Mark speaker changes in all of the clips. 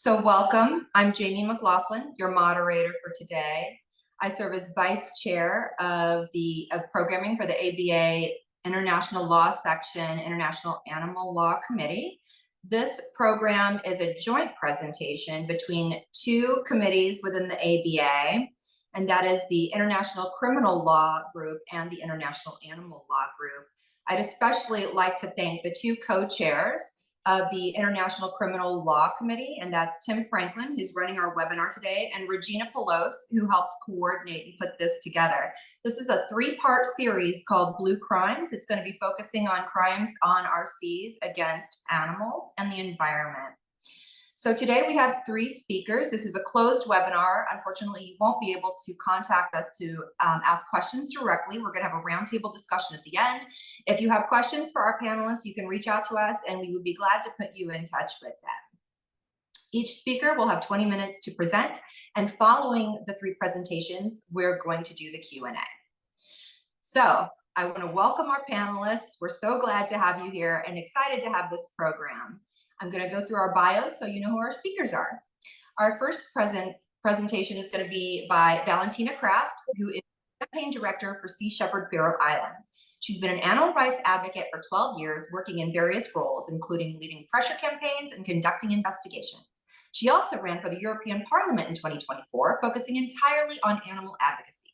Speaker 1: So welcome. I'm Jamie McLaughlin, your moderator for today. I serve as Vice Chair of Programming for the ABA International Law Section, International Animal Law Committee. This program is a joint presentation between two committees within the ABA, and that is the International Criminal Law Group and the International Animal Law Group. I'd especially like to thank the two co-chairs of the International Criminal Law Committee, and that's Tim Franklin, who's running our webinar today, and Regina Pelos, who helped coordinate and put this together. This is a three-part series called Blue Crimes. It's going to be focusing on crimes on our seas against animals and the environment. So today we have three speakers. This is a closed webinar. Unfortunately, you won't be able to contact us to ask questions directly. We're going to have a roundtable discussion at the end. If you have questions for our panelists, you can reach out to us and we would be glad to put you in touch with them. Each speaker will have 20 minutes to present, and following the three presentations, we're going to do the Q&A. So I want to welcome our panelists. We're so glad to have you here and excited to have this program. I'm going to go through our bios so you know who our speakers are. Our first presentation is going to be by Valentina Crast, who is campaign director for Sea Shepherd Faroe Islands. She's been an animal rights advocate for 12 years, working in various roles, including leading pressure campaigns and conducting investigations. She also ran for the European Parliament in 2024, focusing entirely on animal advocacy.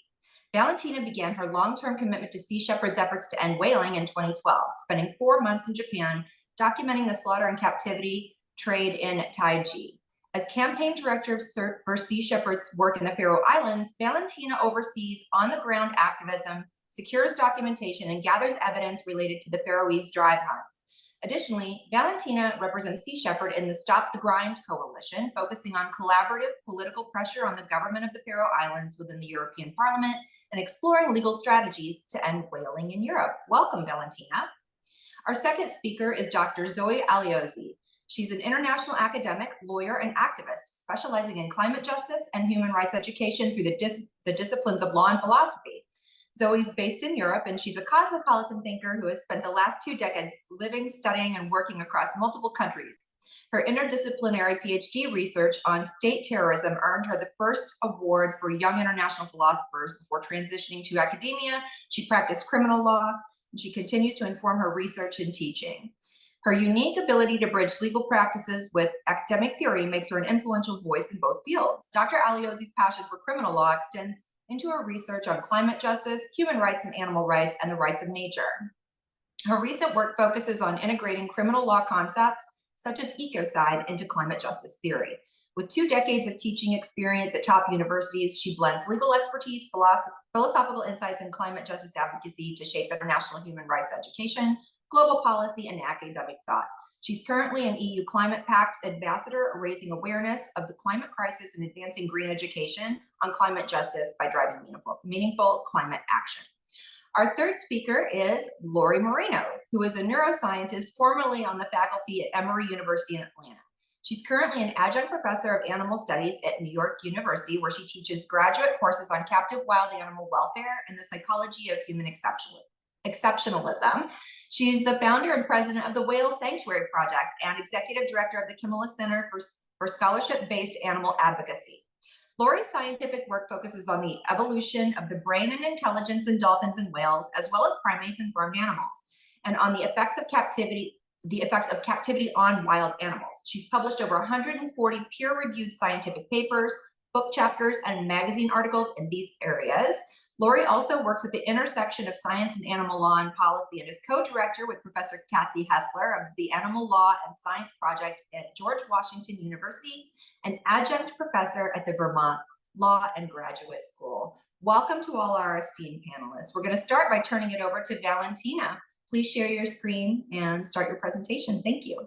Speaker 1: Valentina began her long-term commitment to Sea Shepherd's efforts to end whaling in 2012, spending 4 months in Japan documenting the slaughter and captivity trade in Taiji. As campaign director for Sea Shepherd's work in the Faroe Islands, Valentina oversees on-the-ground activism, secures documentation, and gathers evidence related to the Faroese drive hunts. Additionally, Valentina represents Sea Shepherd in the Stop the Grind coalition, focusing on collaborative political pressure on the government of the Faroe Islands within the European Parliament and exploring legal strategies to end whaling in Europe. Welcome, Valentina. Our second speaker is Dr. Zoe Aliozzi. She's an international academic, lawyer, and activist, specializing in climate justice and human rights education through the disciplines of law and philosophy. Zoe's based in Europe, and she's a cosmopolitan thinker who has spent the last 2 decades living, studying, and working across multiple countries. Her interdisciplinary PhD research on state terrorism earned her the first award for young international philosophers before transitioning to academia. She practiced criminal law. She continues to inform her research and teaching. Her unique ability to bridge legal practices with academic theory makes her an influential voice in both fields. Dr. Aliozzi's passion for criminal law extends into her research on climate justice, human rights and animal rights, and the rights of nature. Her recent work focuses on integrating criminal law concepts, such as ecocide, into climate justice theory. With 2 decades of teaching experience at top universities, she blends legal expertise, philosophical insights, and climate justice advocacy to shape international human rights education, global policy, and academic thought. She's currently an EU Climate Pact ambassador, raising awareness of the climate crisis and advancing green education on climate justice by driving meaningful climate action. Our third speaker is Lori Moreno, who is a neuroscientist formerly on the faculty at Emory University in Atlanta. She's currently an adjunct professor of animal studies at New York University, where she teaches graduate courses on captive wild animal welfare and the psychology of human exceptionalism. She's the founder and president of the Whale Sanctuary Project and executive director of the Kimmel Center for Scholarship-Based Animal Advocacy. Lori's scientific work focuses on the evolution of the brain and intelligence in dolphins and whales, as well as primates and farmed animals, and on the effects of captivity on wild animals. She's published over 140 peer-reviewed scientific papers, book chapters, and magazine articles in these areas. Lori also works at the intersection of science and animal law and policy and is co-director with Professor Kathy Hessler of the Animal Law and Science Project at George Washington University, and adjunct professor at the Vermont Law and Graduate School. Welcome to all our esteemed panelists. We're going to start by turning it over to Valentina. Please share your screen and start your presentation. Thank you.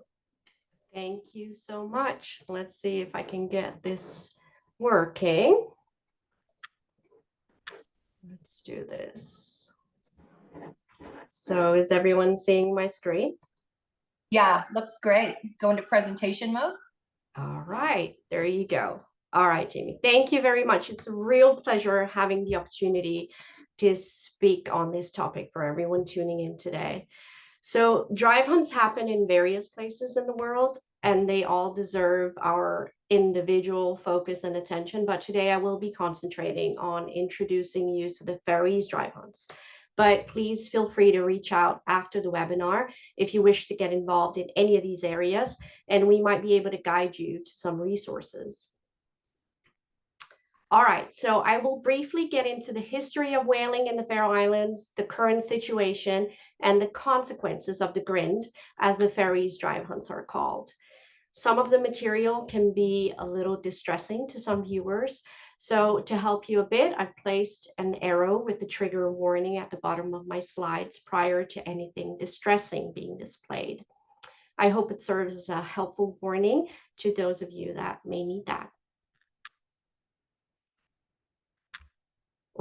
Speaker 2: Thank you so much. Let's see if I can get this working. Let's do this. So is everyone seeing my screen?
Speaker 1: Yeah, looks great. Go into presentation mode.
Speaker 2: All right, there you go. All right, Jamie, thank you very much. It's a real pleasure having the opportunity to speak on this topic for everyone tuning in today. So drive hunts happen in various places in the world, and they all deserve our individual focus and attention. But today I will be concentrating on introducing you to the Faroese drive hunts. But please feel free to reach out after the webinar if you wish to get involved in any of these areas, and we might be able to guide you to some resources. All right, so I will briefly get into the history of whaling in the Faroe Islands, the current situation, and the consequences of the grind, as the Faroese drive hunts are called. Some of the material can be a little distressing to some viewers. So to help you a bit, I've placed an arrow with the trigger warning at the bottom of my slides prior to anything distressing being displayed. I hope it serves as a helpful warning to those of you that may need that.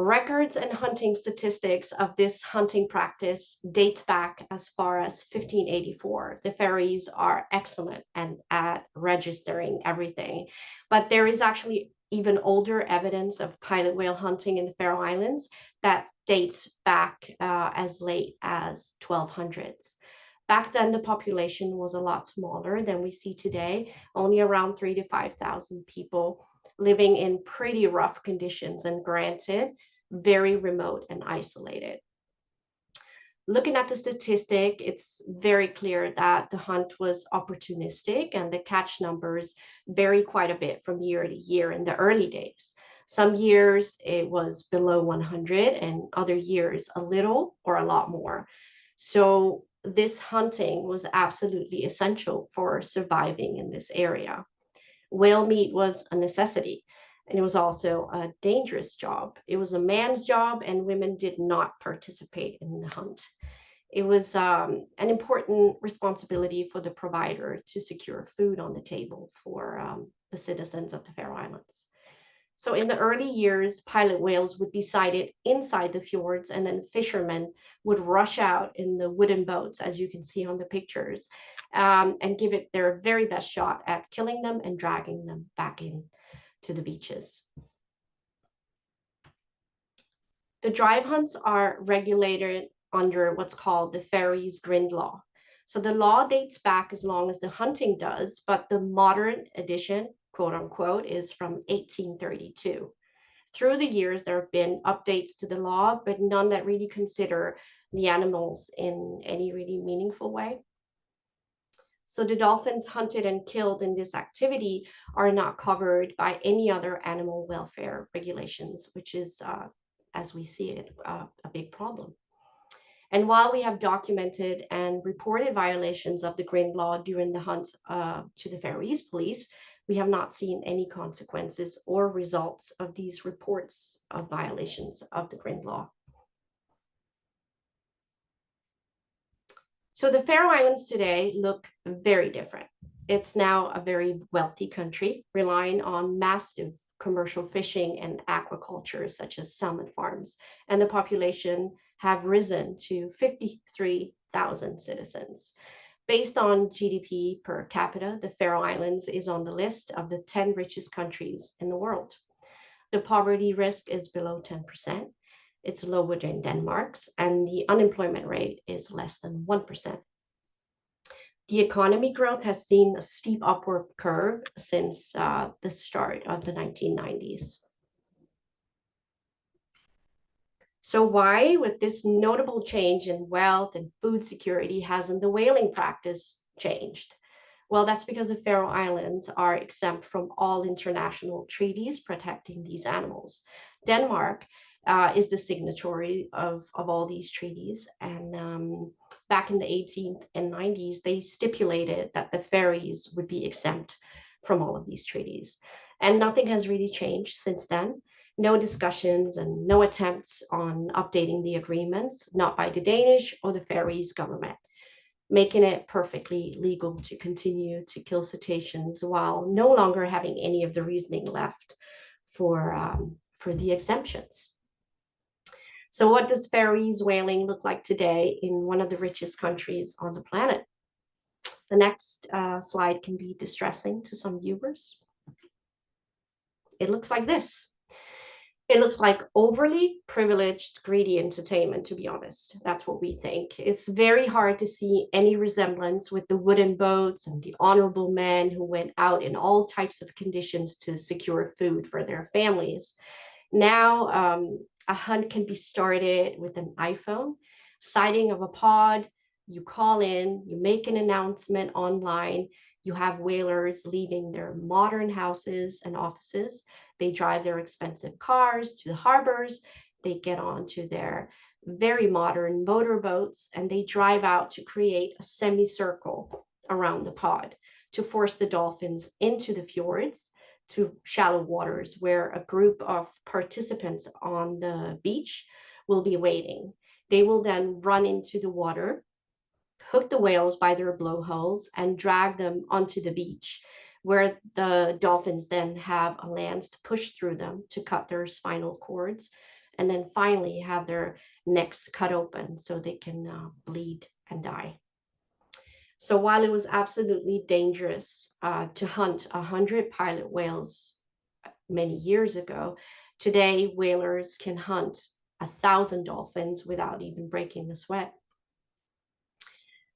Speaker 2: Records and hunting statistics of this hunting practice date back as far as 1584. The Faroese are excellent and at registering everything, but there is actually even older evidence of pilot whale hunting in the Faroe Islands that dates back as late as 1200s. Back then, the population was a lot smaller than we see today, only around 3,000 to 5,000 people living in pretty rough conditions, and granted, very remote and isolated. Looking at the statistic, it's very clear that the hunt was opportunistic and the catch numbers vary quite a bit from year to year in the early days. Some years it was below 100 and other years a little or a lot more. So this hunting was absolutely essential for surviving in this area. Whale meat was a necessity, and it was also a dangerous job. It was a man's job, and women did not participate in the hunt. It was an important responsibility for the provider to secure food on the table for the citizens of the Faroe Islands. So in the early years, pilot whales would be sighted inside the fjords, and then fishermen would rush out in the wooden boats, as you can see on the pictures, and give it their very best shot at killing them and dragging them back in to the beaches. The drive hunts are regulated under what's called the Faroese Grind Law. So the law dates back as long as the hunting does, but the modern edition, quote unquote, is from 1832. Through the years, there have been updates to the law, but none that really consider the animals in any really meaningful way. So the dolphins hunted and killed in this activity are not covered by any other animal welfare regulations, which is, as we see it, a big problem. And while we have documented and reported violations of the Grind Law during the hunt to the Faroese police, we have not seen any consequences or results of these reports of violations of the Grind Law. So the Faroe Islands today look very different. It's now a very wealthy country, relying on massive commercial fishing and aquaculture, such as salmon farms, and the population have risen to 53,000 citizens. Based on GDP per capita, the Faroe Islands is on the list of the 10 richest countries in the world. The poverty risk is below 10%. It's lower than Denmark's, and the unemployment rate is less than 1%. The economy growth has seen a steep upward curve since the start of the 1990s. So why, with this notable change in wealth and food security, hasn't the whaling practice changed? Well, that's because the Faroe Islands are exempt from all international treaties protecting these animals. Denmark is the signatory of all these treaties, and back in the 18th and 90s, they stipulated that the Faroes would be exempt from all of these treaties. And nothing has really changed since then. No discussions and no attempts on updating the agreements, not by the Danish or the Faroese government, making it perfectly legal to continue to kill cetaceans while no longer having any of the reasoning left for the exemptions. So what does Faroese whaling look like today in one of the richest countries on the planet? The next slide can be distressing to some viewers. It looks like this. It looks like overly privileged, greedy entertainment, to be honest. That's what we think. It's very hard to see any resemblance with the wooden boats and the honorable men who went out in all types of conditions to secure food for their families. Now, a hunt can be started with an iPhone, sighting of a pod. You call in, you make an announcement online. You have whalers leaving their modern houses and offices. They drive their expensive cars to the harbors. They get onto their very modern motorboats and they drive out to create a semicircle around the pod to force the dolphins into the fjords, to shallow waters where a group of participants on the beach will be waiting. They will then run into the water, hook the whales by their blowholes, and drag them onto the beach, where the dolphins then have a lance to push through them to cut their spinal cords, and then finally have their necks cut open so they can bleed and die. So while it was absolutely dangerous to hunt 100 pilot whales many years ago, today whalers can hunt 1,000 dolphins without even breaking a sweat.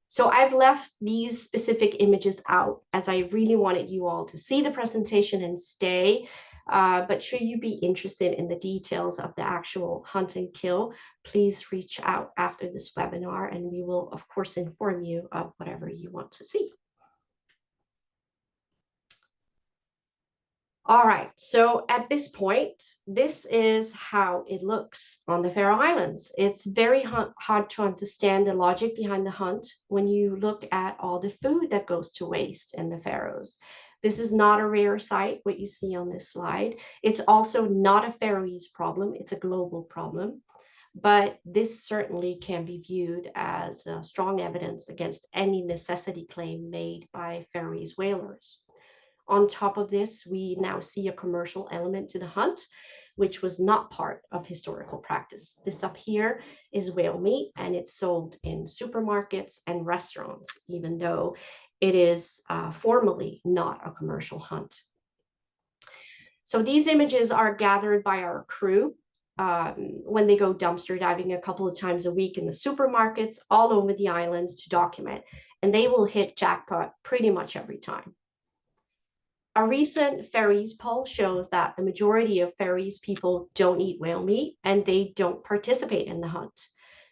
Speaker 2: So I've left these specific images out as I really wanted you all to see the presentation and stay. But should you be interested in the details of the actual hunt and kill, please reach out after this webinar and we will, of course, inform you of whatever you want to see. All right, so at this point, this is how it looks on the Faroe Islands. It's very hard to understand the logic behind the hunt when you look at all the food that goes to waste in the Faroes. This is not a rare sight, what you see on this slide. It's also not a Faroese problem, it's a global problem. But this certainly can be viewed as strong evidence against any necessity claim made by Faroese whalers. On top of this, we now see a commercial element to the hunt, which was not part of historical practice. This up here is whale meat, and it's sold in supermarkets and restaurants, even though it is formally not a commercial hunt. So these images are gathered by our crew when they go dumpster diving a couple of times a week in the supermarkets all over the islands to document, and they will hit jackpot pretty much every time. A recent Faroese poll shows that the majority of Faroese people don't eat whale meat and they don't participate in the hunt.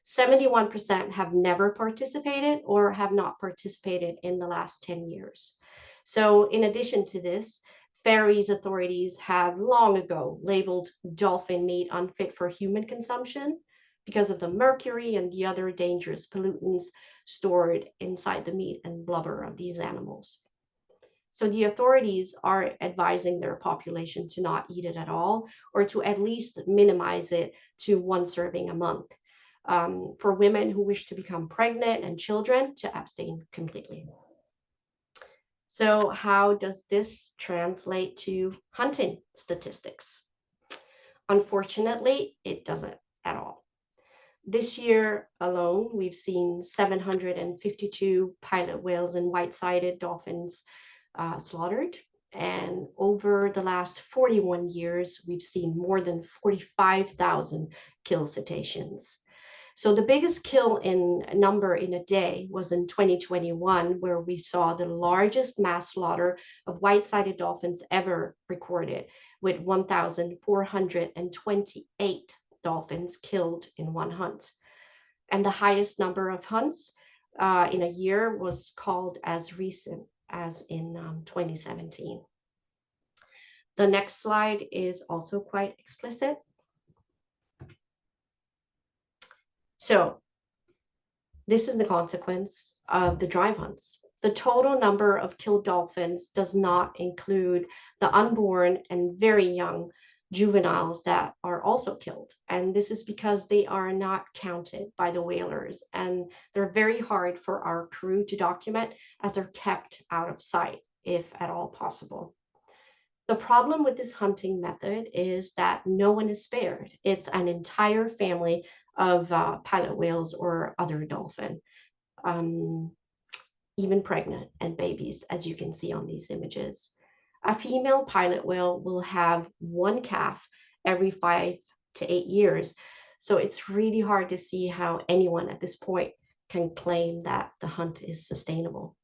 Speaker 2: 71% have never participated or have not participated in the last 10 years. So in addition to this, Faroese authorities have long ago labeled dolphin meat unfit for human consumption because of the mercury and the other dangerous pollutants stored inside the meat and blubber of these animals. So the authorities are advising their population to not eat it at all, or to at least minimize it to one serving a month. For women who wish to become pregnant and children, to abstain completely. So how does this translate to hunting statistics? Unfortunately, it doesn't at all. This year alone, we've seen 752 pilot whales and white-sided dolphins slaughtered. And over the last 41 years, we've seen more than 45,000 kill cetaceans. So the biggest kill in number in a day was in 2021, where we saw the largest mass slaughter of white-sided dolphins ever recorded, with 1,428 dolphins killed in one hunt. And the highest number of hunts in a year was called as recent as in 2017. The next slide is also quite explicit. So this is the consequence of the drive hunts. The total number of killed dolphins does not include the unborn and very young juveniles that are also killed. And this is because they are not counted by the whalers, and they're very hard for our crew to document as they're kept out of sight, if at all possible. The problem with this hunting method is that no one is spared. It's an entire family of pilot whales or other dolphin, even pregnant and babies, as you can see on these images. A female pilot whale will have one calf every 5 to 8 years. So it's really hard to see how anyone at this point can claim that the hunt is sustainable.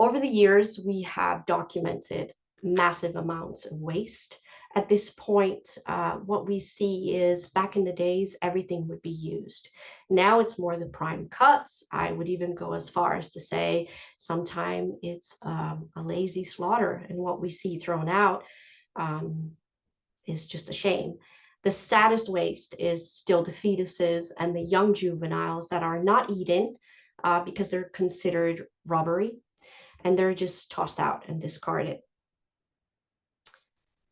Speaker 2: Over the years, we have documented massive amounts of waste. At this point, what we see is back in the days, everything would be used. Now it's more the prime cuts. I would even go as far as to say sometimes it's a lazy slaughter, and what we see thrown out is just a shame. The saddest waste is still the fetuses and the young juveniles that are not eaten because they're considered robbery, and they're just tossed out and discarded.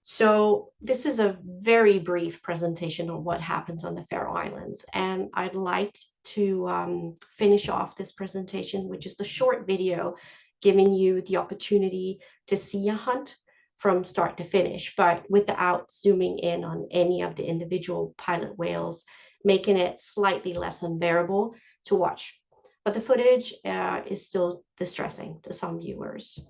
Speaker 2: So this is a very brief presentation on what happens on the Faroe Islands. And I'd like to finish off this presentation, which is the short video giving you the opportunity to see a hunt from start to finish, but without zooming in on any of the individual pilot whales, making it slightly less unbearable to watch. But the footage is still distressing to some viewers.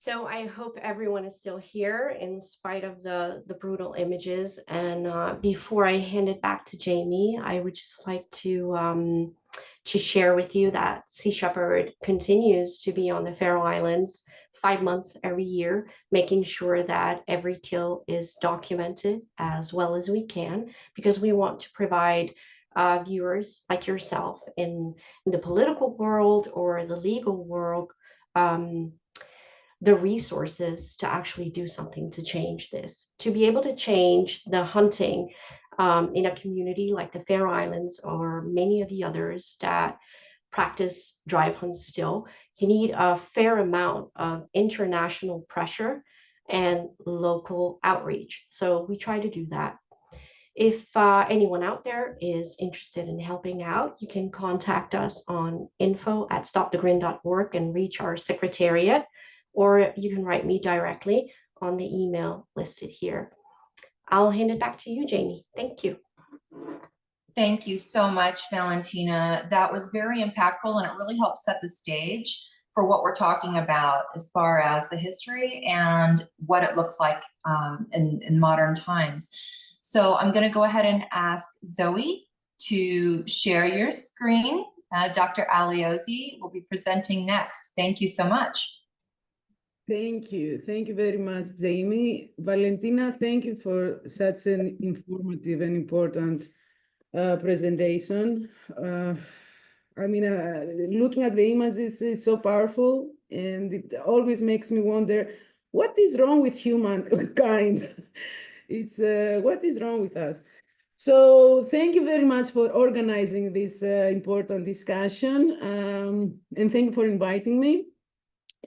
Speaker 2: So I hope everyone is still here in spite of the brutal images. And before I hand it back to Jamie, I would just like to share with you that Sea Shepherd continues to be on the Faroe Islands 5 months every year, making sure that every kill is documented as well as we can, because we want to provide viewers like yourself in the political world or the legal world the resources to actually do something to change this, to be able to change the hunting in a community like the Faroe Islands or many of the others that practice drive hunts still. You need a fair amount of international pressure and local outreach. So we try to do that. If anyone out there is interested in helping out, you can contact us on info@stopthegrin.org and reach our secretariat, or you can write me directly on the email listed here. I'll hand it back to you, Jamie. Thank you.
Speaker 1: Thank you so much, Valentina. That was very impactful, and it really helped set the stage for what we're talking about as far as the history and what it looks like in modern times. So I'm going to go ahead and ask Zoe to share your screen. Dr. Aliozzi will be presenting next. Thank you so much.
Speaker 3: Thank you. Thank you very much, Jamie. Valentina, thank you for such an informative and important presentation. I mean, looking at the images is so powerful, and it always makes me wonder, what is wrong with humankind? It's what is wrong with us? So thank you very much for organizing this important discussion, and thank you for inviting me.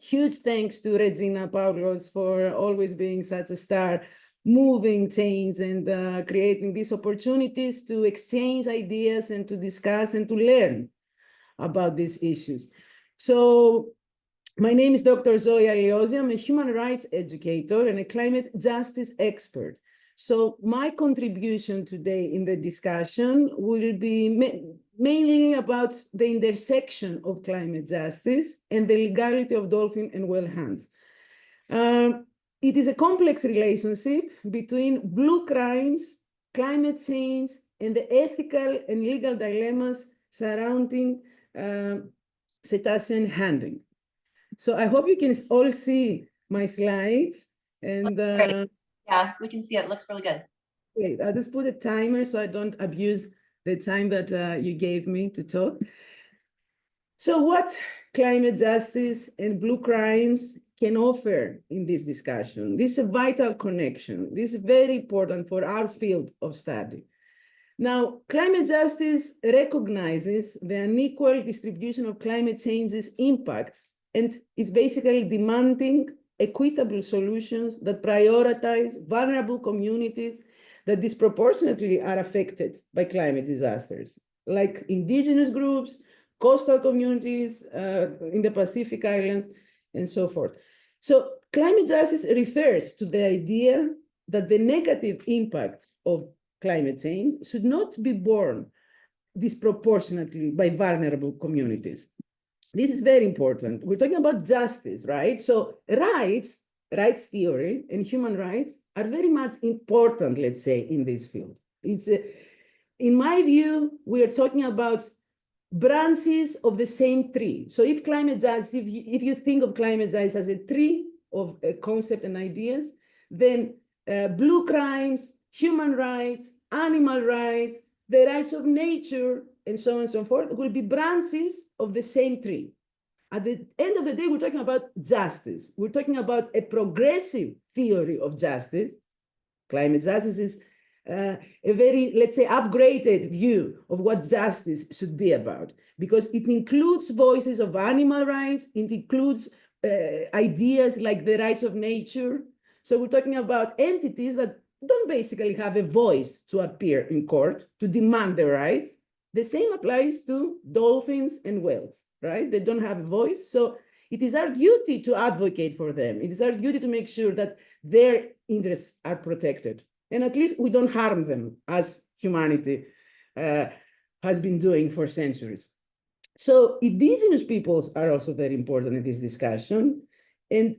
Speaker 3: Huge thanks to Regina Paulos for always being such a star, moving change and creating these opportunities to exchange ideas and to discuss and to learn about these issues. So my name is Dr. Zoe Aliosi. I'm a human rights educator and a climate justice expert. So my contribution today in the discussion will be mainly about the intersection of climate justice and the legality of dolphin and whale hunts. It is a complex relationship between blue crimes, climate change, and the ethical and legal dilemmas surrounding cetacean hunting. So I hope you can all see my slides. And
Speaker 1: yeah, we can see it. It looks really good.
Speaker 3: Great. I'll just put a timer so I don't abuse the time that you gave me to talk. So what climate justice and blue crimes can offer in this discussion? This is a vital connection. This is very important for our field of study. Now, climate justice recognizes the unequal distribution of climate change's impacts and is basically demanding equitable solutions that prioritize vulnerable communities that disproportionately are affected by climate disasters, like indigenous groups, coastal communities in the Pacific Islands, and so forth. So climate justice refers to the idea that the negative impacts of climate change should not be borne disproportionately by vulnerable communities. This is very important. We're talking about justice, right? So rights theory and human rights are very much important, let's say, in this field. It's, in my view, we are talking about branches of the same tree. So if climate justice, if you think of climate justice as a tree of concept and ideas, then blue crimes, human rights, animal rights, the rights of nature, and so on and so forth, will be branches of the same tree. At the end of the day, we're talking about justice. We're talking about a progressive theory of justice. Climate justice is a very, let's say, upgraded view of what justice should be about, because it includes voices of animal rights, it includes ideas like the rights of nature. So we're talking about entities that don't basically have a voice to appear in court to demand their rights. The same applies to dolphins and whales, right? They don't have a voice. So it is our duty to advocate for them. It is our duty to make sure that their interests are protected. And at least we don't harm them, as humanity has been doing for centuries. So indigenous peoples are also very important in this discussion. And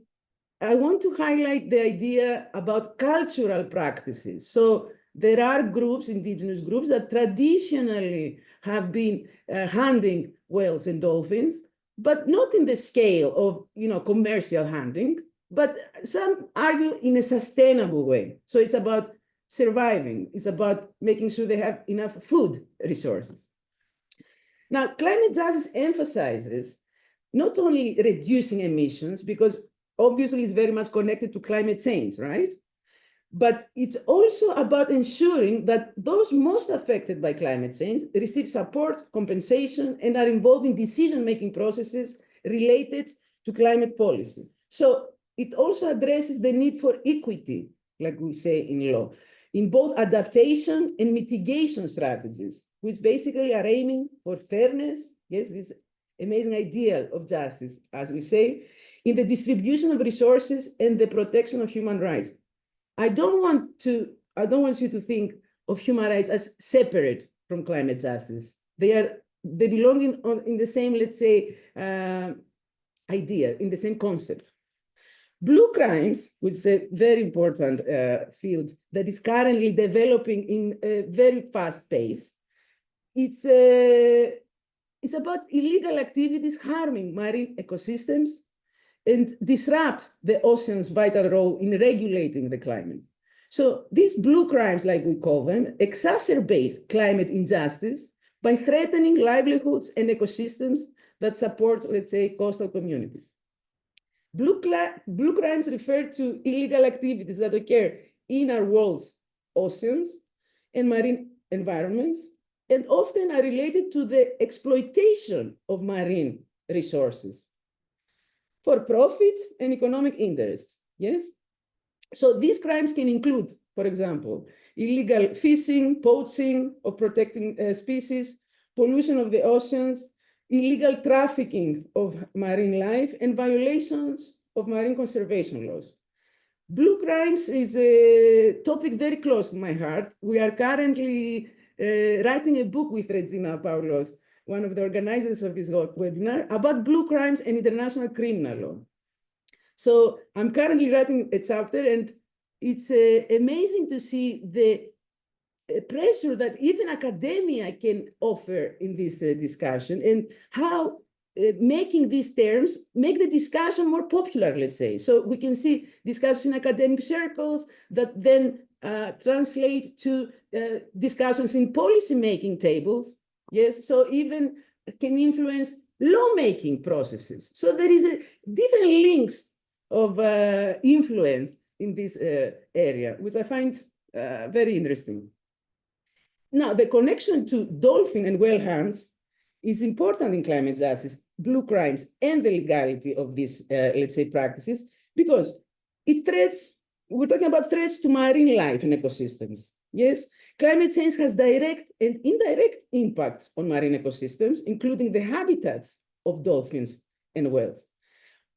Speaker 3: I want to highlight the idea about cultural practices. So there are groups, indigenous groups, that traditionally have been hunting whales and dolphins, but not in the scale of commercial hunting, but some argue in a sustainable way. So it's about surviving. It's about making sure they have enough food resources. Now, climate justice emphasizes not only reducing emissions, because obviously it's very much connected to climate change, right? But it's also about ensuring that those most affected by climate change receive support, compensation, and are involved in decision-making processes related to climate policy. So it also addresses the need for equity, like we say in law, in both adaptation and mitigation strategies, which basically are aiming for fairness, yes, this amazing ideal of justice, as we say, in the distribution of resources and the protection of human rights. I don't want you to think of human rights as separate from climate justice. They belong in the same, let's say, idea, in the same concept. Blue crimes, which is a very important field that is currently developing in a very fast pace, it's about illegal activities harming marine ecosystems and disrupt the ocean's vital role in regulating the climate. So these blue crimes, like we call them, exacerbate climate injustice by threatening livelihoods and ecosystems that support, let's say, coastal communities. Blue crimes refer to illegal activities that occur in our world's oceans and marine environments, and often are related to the exploitation of marine resources for profit and economic interests, yes? So these crimes can include, for example, illegal fishing, poaching of protecting species, pollution of the oceans, illegal trafficking of marine life, and violations of marine conservation laws. Blue crimes is a topic very close to my heart. We are currently writing a book with Regina Paulos, one of the organizers of this webinar, about blue crimes and international criminal law. So I'm currently writing a chapter, and it's amazing to see the pressure that even academia can offer in this discussion, and how making these terms make the discussion more popular, let's say. So we can see discussion in academic circles that then translate to discussions in policy-making tables, yes? So even can influence lawmaking processes. So there is different links of influence in this area, which I find very interesting. Now, the connection to dolphin and whale hunts is important in climate justice, blue crimes, and the legality of these, let's say, practices, because we're talking about threats to marine life and ecosystems. Yes, climate change has direct and indirect impacts on marine ecosystems, including the habitats of dolphins and whales.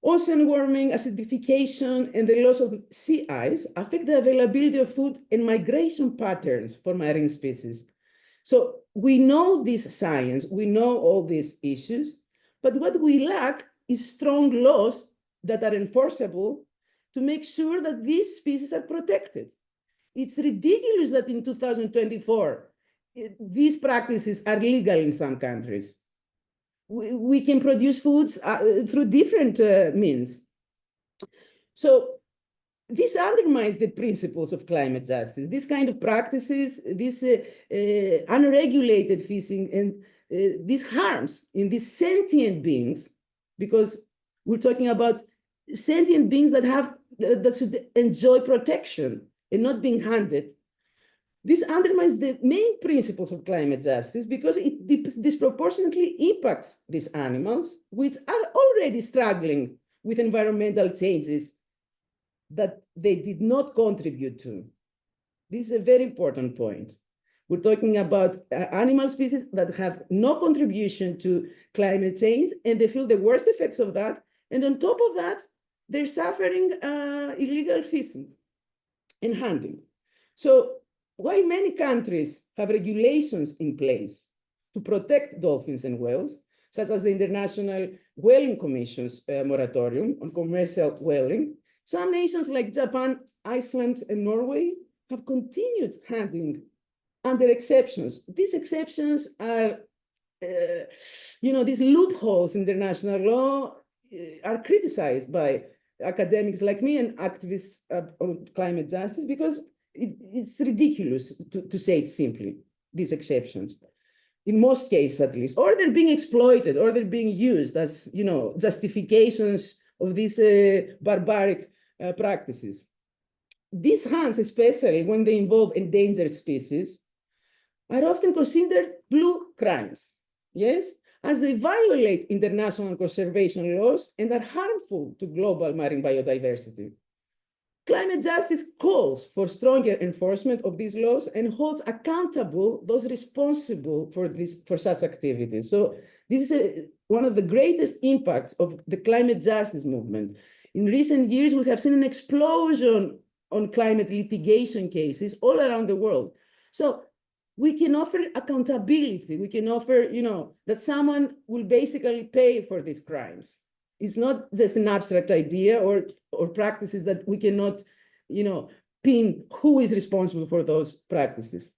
Speaker 3: Ocean warming, acidification, and the loss of sea ice affect the availability of food and migration patterns for marine species. So we know this science, we know all these issues, but what we lack is strong laws that are enforceable to make sure that these species are protected. It's ridiculous that in 2024, these practices are legal in some countries. We can produce foods through different means. So this undermines the principles of climate justice. This kind of practices, this unregulated fishing, and these harms in these sentient beings, because we're talking about sentient beings that should enjoy protection and not being hunted. This undermines the main principles of climate justice because it disproportionately impacts these animals, which are already struggling with environmental changes that they did not contribute to. This is a very important point. We're talking about animal species that have no contribution to climate change, and they feel the worst effects of that. And on top of that, they're suffering illegal fishing and hunting. So while many countries have regulations in place to protect dolphins and whales, such as the International Whaling Commission's moratorium on commercial whaling, some nations like Japan, Iceland, and Norway have continued hunting under exceptions. These exceptions are, these loopholes in international law are criticized by academics like me and activists on climate justice because it's ridiculous to say it simply, these exceptions, in most cases at least, or they're being exploited, or they're being used as, justifications of these barbaric practices. These hunts, especially when they involve endangered species, are often considered blue crimes, yes, as they violate international conservation laws and are harmful to global marine biodiversity. Climate justice calls for stronger enforcement of these laws and holds accountable those responsible for such activities. So this is one of the greatest impacts of the climate justice movement. In recent years, we have seen an explosion on climate litigation cases all around the world. So we can offer accountability. We can offer, that someone will basically pay for these crimes. It's not just an abstract idea or practices that we cannot, pin who is responsible for those practices.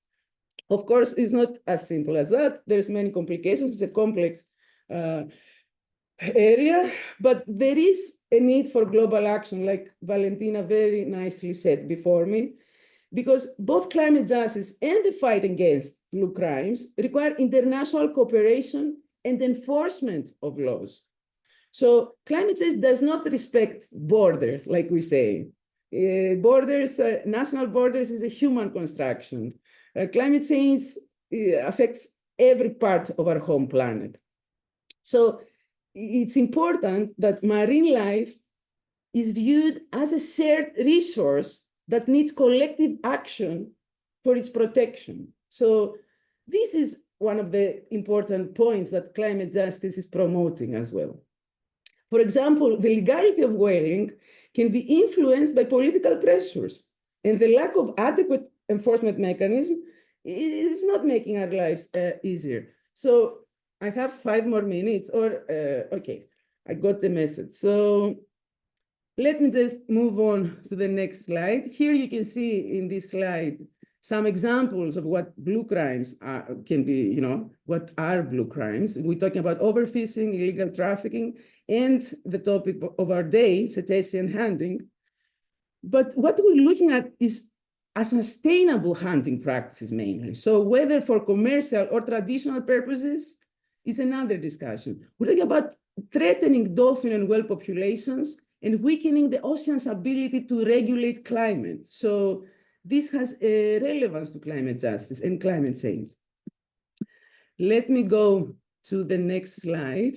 Speaker 3: Of course, it's not as simple as that. There's many complications. It's a complex area, but there is a need for global action, like Valentina very nicely said before me. because both climate justice and the fight against blue crimes require international cooperation and enforcement of laws. So climate change does not respect borders, like we say. National borders is a human construction. Climate change affects every part of our home planet. So it's important that marine life is viewed as a shared resource that needs collective action for its protection. So this is one of the important points that climate justice is promoting as well. For example, the legality of whaling can be influenced by political pressures, and the lack of adequate enforcement mechanism is not making our lives easier. So I have 5 more minutes, or okay, I got the message. So let me just move on to the next slide. Here you can see in this slide some examples of what blue crimes can be, what are blue crimes. We're talking about overfishing, illegal trafficking, and the topic of our day, cetacean hunting. But what we're looking at is a sustainable hunting practices mainly. So whether for commercial or traditional purposes is another discussion. We're talking about threatening dolphin and whale populations and weakening the ocean's ability to regulate climate. So this has a relevance to climate justice and climate change. Let me go to the next slide.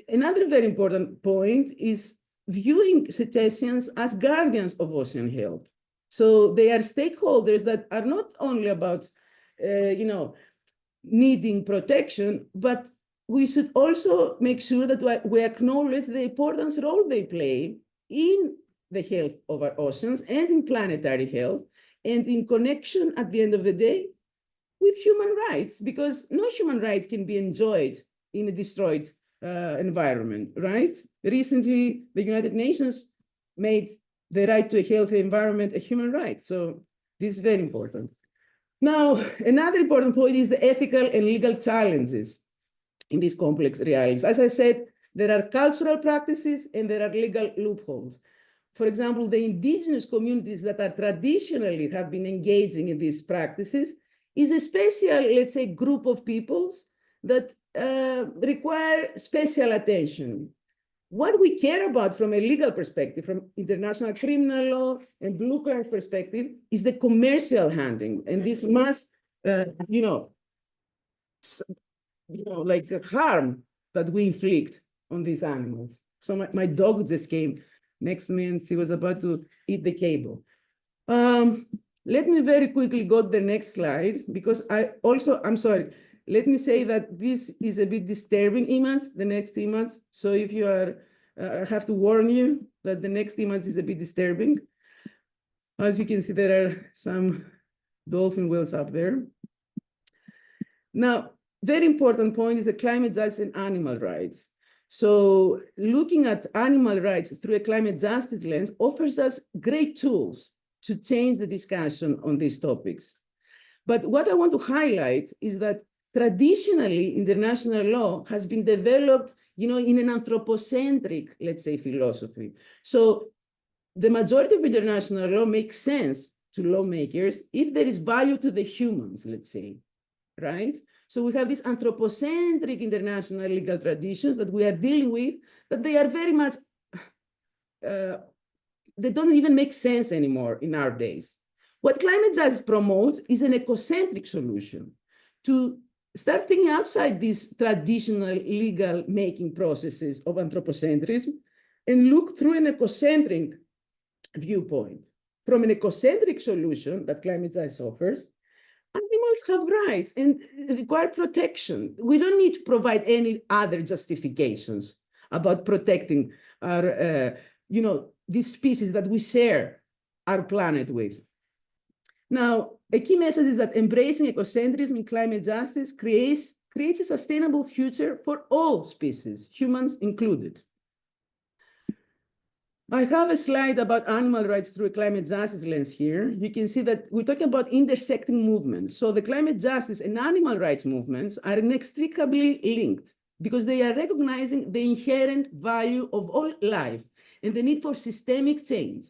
Speaker 3: Another very important point is viewing cetaceans as guardians of ocean health. So they are stakeholders that are not only about, needing protection, but we should also make sure that we acknowledge the important role they play in the health of our oceans and in planetary health, and in connection at the end of the day with human rights, because no human right can be enjoyed in a destroyed environment, right? Recently, the United Nations made the right to a healthy environment a human right. So this is very important. Now, another important point is the ethical and legal challenges in these complex realities. As I said, there are cultural practices and there are legal loopholes. For example, the indigenous communities that are traditionally have been engaging in these practices is a special, let's say, group of peoples that require special attention. What we care about from a legal perspective, from international criminal law and blue card perspective, is the commercial hunting. And this must, like the harm that we inflict on these animals. So my dog just came next to me and she was about to eat the cable. Let me very quickly go to the next slide, because I'm sorry, let me say that this is a bit disturbing image, the next image. So if you are, I have to warn you that the next image is a bit disturbing. As you can see, there are some dolphin whales up there. Now, very important point is the climate justice and animal rights. So looking at animal rights through a climate justice lens offers us great tools to change the discussion on these topics. But what I want to highlight is that traditionally, international law has been developed, in an anthropocentric, let's say, philosophy. So the majority of international law makes sense to lawmakers if there is value to the humans, let's say, right? So we have these anthropocentric international legal traditions that we are dealing with, that they are very much, they don't even make sense anymore in our days. What climate justice promotes is an ecocentric solution to start thinking outside these traditional legal making processes of anthropocentrism and look through an ecocentric viewpoint. From an ecocentric solution that climate justice offers, animals have rights and require protection. We don't need to provide any other justifications about protecting our, these species that we share our planet with. Now, a key message is that embracing ecocentrism in climate justice creates a sustainable future for all species, humans included. I have a slide about animal rights through a climate justice lens here. You can see that we're talking about intersecting movements. So the climate justice and animal rights movements are inextricably linked because they are recognizing the inherent value of all life and the need for systemic change.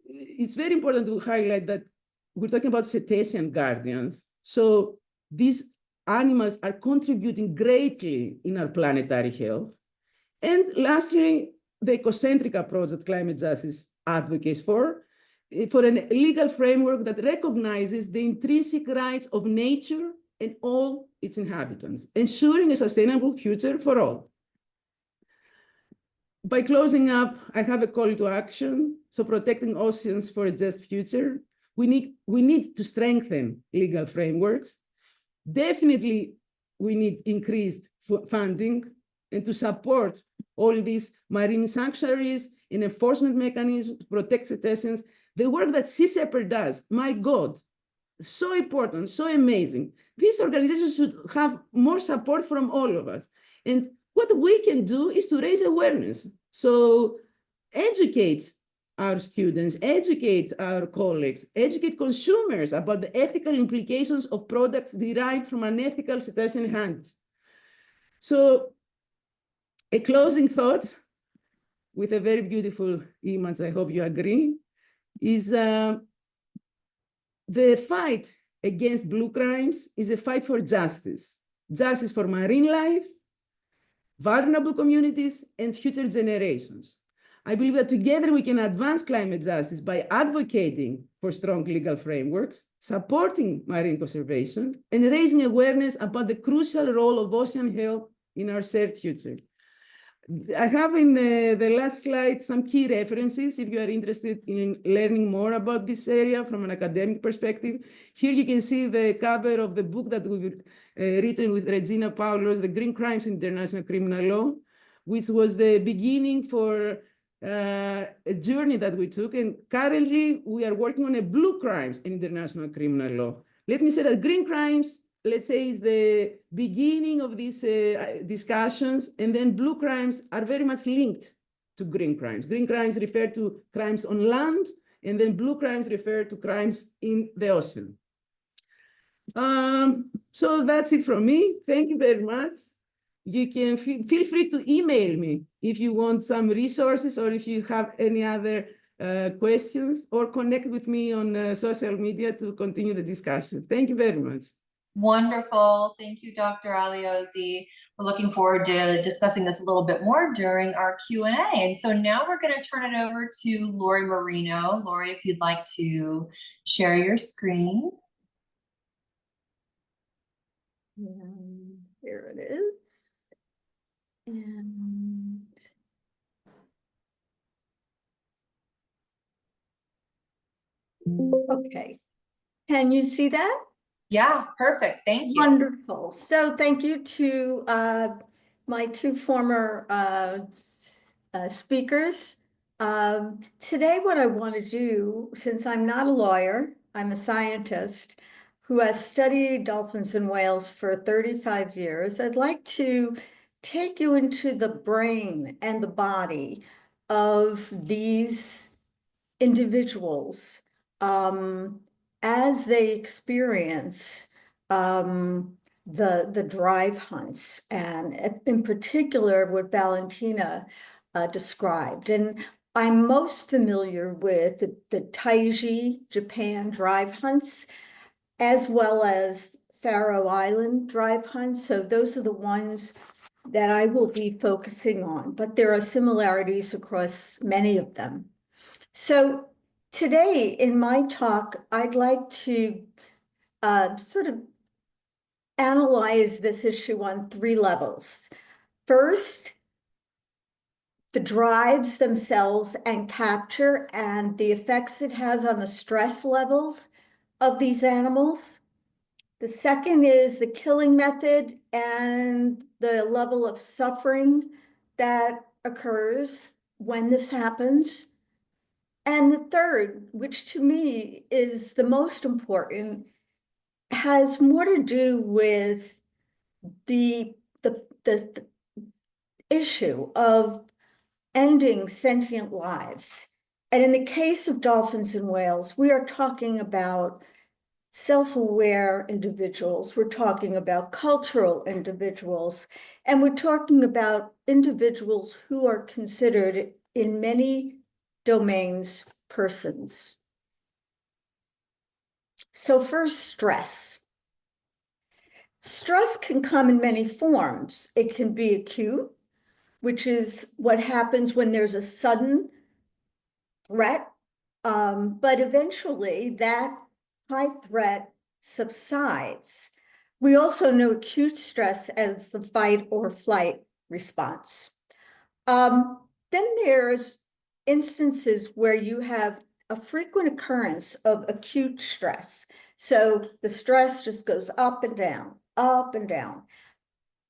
Speaker 3: it's very important to highlight that we're talking about cetacean guardians. So these animals are contributing greatly in our planetary health. And lastly, the ecocentric approach that climate justice advocates for a legal framework that recognizes the intrinsic rights of nature and all its inhabitants, ensuring a sustainable future for all. By closing up, I have a call to action. So protecting oceans for a just future, we need to strengthen legal frameworks. Definitely, we need increased funding and to support all these marine sanctuaries and enforcement mechanisms to protect cetaceans. The work that Sea Shepherd does, my God, so important, so amazing. These organizations should have more support from all of us. And what we can do is to raise awareness. So educate our students, educate our colleagues, educate consumers about the ethical implications of products derived from unethical cetacean hunts. So a closing thought with a very beautiful image, I hope you agree, is the fight against blue crimes is a fight for justice. Justice for marine life, vulnerable communities, and future generations. I believe that together we can advance climate justice by advocating for strong legal frameworks, supporting marine conservation, and raising awareness about the crucial role of ocean health in our shared future. I have in the last slide some key references if you are interested in learning more about this area from an academic perspective. Here you can see the cover of the book that we've written with Regina Paulos, The Green Crimes in International Criminal Law, which was the beginning for a journey that we took. And currently we are working on a blue crimes in international criminal law. Let me say that green crimes, let's say, is the beginning of these discussions, and then blue crimes are very much linked to green crimes. Green crimes refer to crimes on land, and then blue crimes refer to crimes in the ocean. So that's it from me. Thank you very much. You can feel free to email me if you want some resources or if you have any other questions, or connect with me on social media to continue the discussion. Thank you very much.
Speaker 1: Wonderful. Thank you, Dr. Aliozzi. We're looking forward to discussing this a little bit more during our Q&A. And so now we're going to turn it over to Lori Marino. Lori, if you'd like to share your screen.
Speaker 4: And here it is. And okay. Can you see that?
Speaker 1: Yeah, perfect. Thank you.
Speaker 4: Wonderful. So thank you to my two former speakers. Today, what I want to do, since I'm not a lawyer, I'm a scientist who has studied dolphins and whales for 35 years, I'd like to take you into the brain and the body of these individuals as they experience the drive hunts, and in particular what Valentina described. And I'm most familiar with the Taiji, Japan drive hunts, as well as Faroe Island drive hunts. So those are the ones that I will be focusing on, but there are similarities across many of them. So today in my talk, I'd like to sort of analyze this issue on three levels. First, the drives themselves and capture and the effects it has on the stress levels of these animals. The second is the killing method and the level of suffering that occurs when this happens. And the third, which to me is the most important, has more to do with the issue of ending sentient lives. And in the case of dolphins and whales, we are talking about self-aware individuals, we're talking about cultural individuals, and we're talking about individuals who are considered in many domains persons. So first, stress. Stress can come in many forms. It can be acute, which is what happens when there's a sudden threat, but eventually that high threat subsides. We also know acute stress as the fight or flight response. Then there's instances where you have a frequent occurrence of acute stress. So the stress just goes up and down, up and down.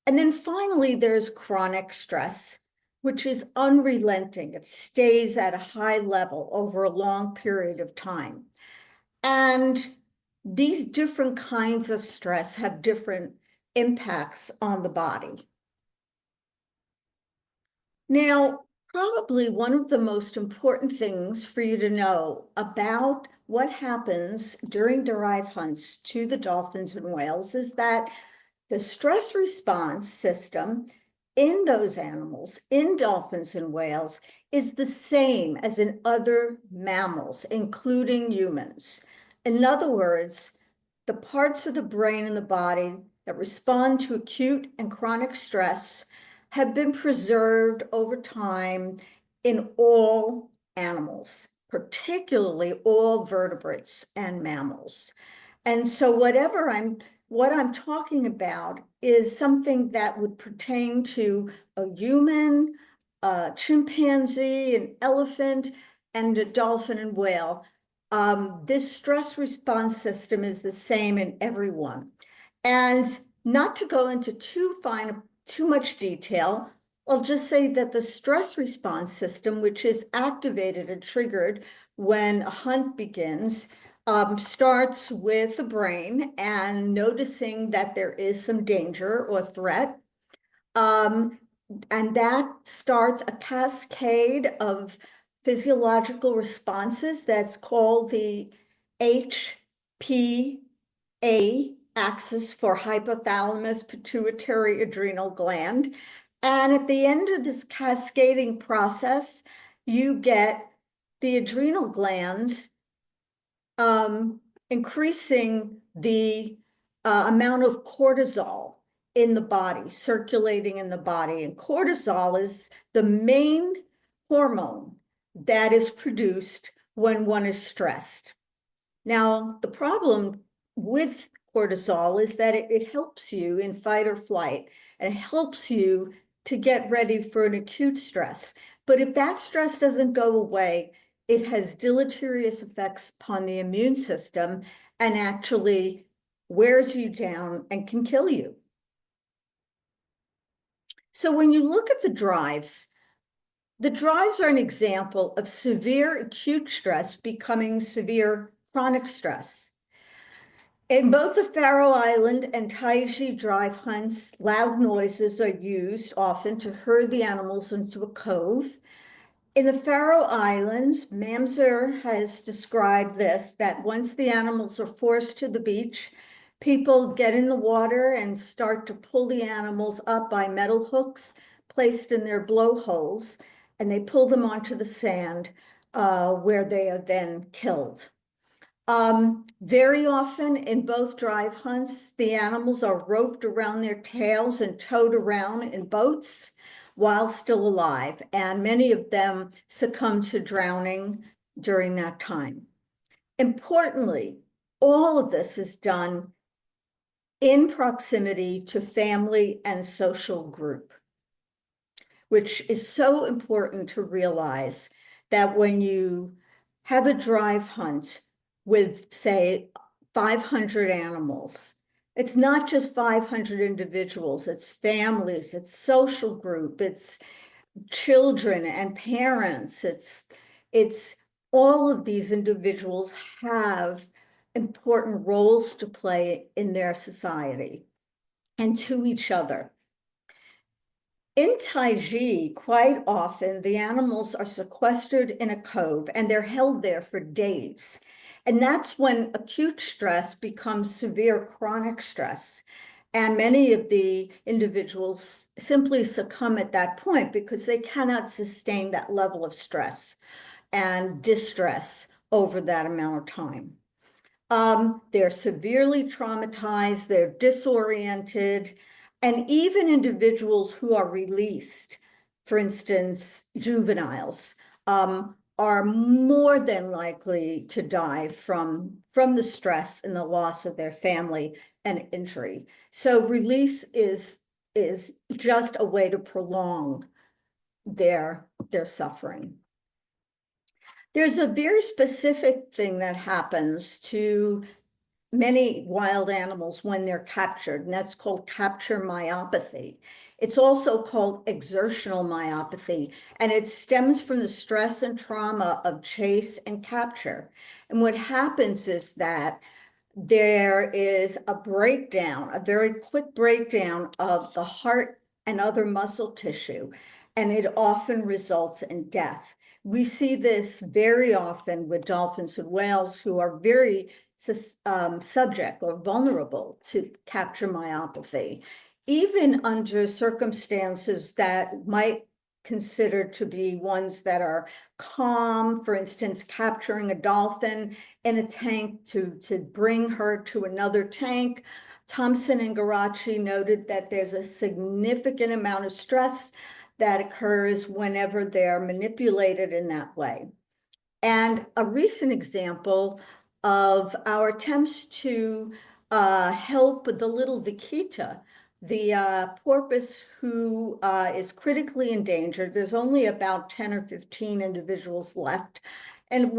Speaker 4: And then finally, there's chronic stress, which is unrelenting. It stays at a high level over a long period of time. And these different kinds of stress have different impacts on the body. Now, probably one of the most important things for you to know about what happens during dive hunts to the dolphins and whales is that the stress response system in those animals, in dolphins and whales, is the same as in other mammals, including humans. In other words, the parts of the brain and the body that respond to acute and chronic stress have been preserved over time in all animals, particularly all vertebrates and mammals. And so what I'm talking about is something that would pertain to a human, a chimpanzee, an elephant, and a dolphin and whale. This stress response system is the same in everyone. And not to go into too much detail, I'll just say that the stress response system, which is activated and triggered when a hunt begins, starts with the brain and noticing that there is some danger or threat. And that starts a cascade of physiological responses that's called the HPA axis for hypothalamus pituitary adrenal gland. And at the end of this cascading process, you get the adrenal glands increasing the amount of cortisol in the body, circulating in the body. And cortisol is the main hormone that is produced when one is stressed. Now, the problem with cortisol is that it helps you in fight or flight, and it helps you to get ready for an acute stress. But if that stress doesn't go away, it has deleterious effects upon the immune system and actually wears you down and can kill you. So when you look at the drives are an example of severe acute stress becoming severe chronic stress. In both the Faroe Island and Taiji drive hunts, loud noises are used often to herd the animals into a cove. In the Faroe Islands, Mamser has described this, that once the animals are forced to the beach, people get in the water and start to pull the animals up by metal hooks placed in their blowholes, and they pull them onto the sand where they are then killed. Very often in both drive hunts, the animals are roped around their tails and towed around in boats while still alive, and many of them succumb to drowning during that time. Importantly, all of this is done in proximity to family and social group, which is so important to realize that when you have a drive hunt with, say, 500 animals, it's not just 500 individuals, it's families, it's social group, it's children and parents, it's all of these individuals have important roles to play in their society and to each other. In Taiji, quite often the animals are sequestered in a cove and they're held there for days. And that's when acute stress becomes severe chronic stress. And many of the individuals simply succumb at that point because they cannot sustain that level of stress. and distress over that amount of time. They're severely traumatized, they're disoriented, and even individuals who are released, for instance, juveniles, are more than likely to die from the stress and the loss of their family and injury. So release is just a way to prolong their suffering. There's a very specific thing that happens to many wild animals when they're captured, and that's called capture myopathy. It's also called exertional myopathy, and it stems from the stress and trauma of chase and capture. And what happens is that there is a breakdown, a very quick breakdown of the heart and other muscle tissue, and it often results in death. We see this very often with dolphins and whales who are very subject or vulnerable to capture myopathy, even under circumstances that might consider to be ones that are calm, for instance, capturing a dolphin in a tank to bring her to another tank. Thompson and Garachi noted that there's a significant amount of stress that occurs whenever they're manipulated in that way. And a recent example of our attempts to help the little vaquita, the porpoise who is critically endangered. There's only about 10 or 15 individuals left. And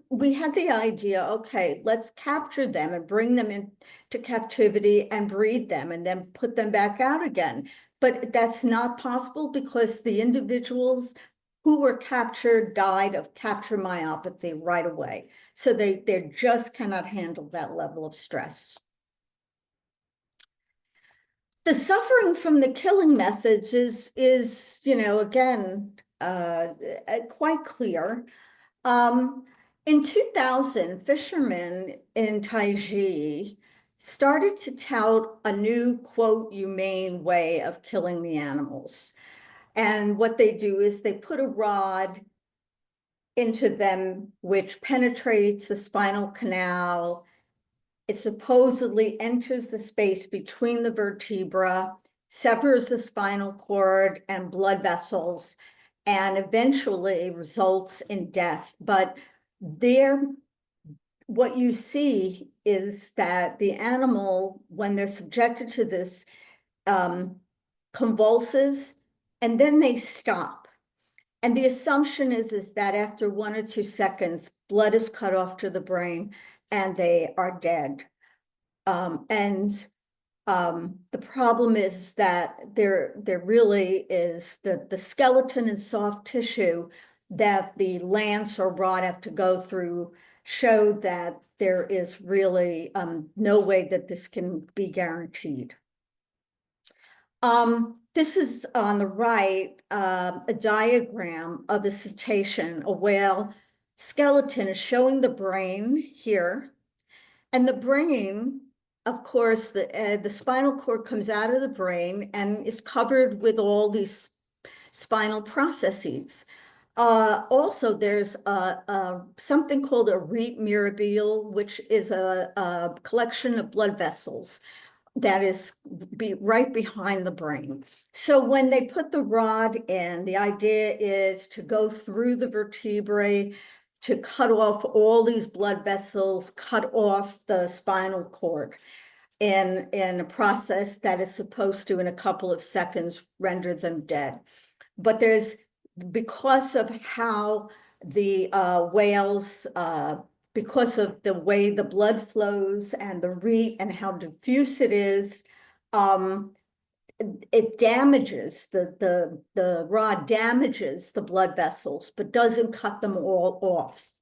Speaker 4: we had the idea, okay, let's capture them and bring them into captivity and breed them and then put them back out again. But that's not possible because the individuals who were captured died of capture myopathy right away. So they just cannot handle that level of stress. The suffering from the killing methods is again, quite clear. In 2000, fishermen in Taiji started to tout a new, quote, humane way of killing the animals. And what they do is they put a rod into them, which penetrates the spinal canal. It supposedly enters the space between the vertebra, severs the spinal cord and blood vessels, and eventually results in death. But what you see is that the animal, when they're subjected to this, convulses, and then they stop. And the assumption is that after 1 or 2 seconds, blood is cut off to the brain and they are dead. The problem is that there really is the skeleton and soft tissue that the lance or rod have to go through show that there is really no way that this can be guaranteed. This is on the right, a diagram of a cetacean, a whale skeleton is showing the brain here. And the brain, of course, the spinal cord comes out of the brain and is covered with all these spinal processes. Also, there's something called a rete mirabile, which is a collection of blood vessels that is right behind the brain. So when they put the rod in, the idea is to go through the vertebrae, to cut off all these blood vessels, cut off the spinal cord in a process that is supposed to, in a couple of seconds, render them dead. But because of how the whales, because of the way the blood flows and the rete and how diffuse it is, it damages, the rod damages the blood vessels, but doesn't cut them all off.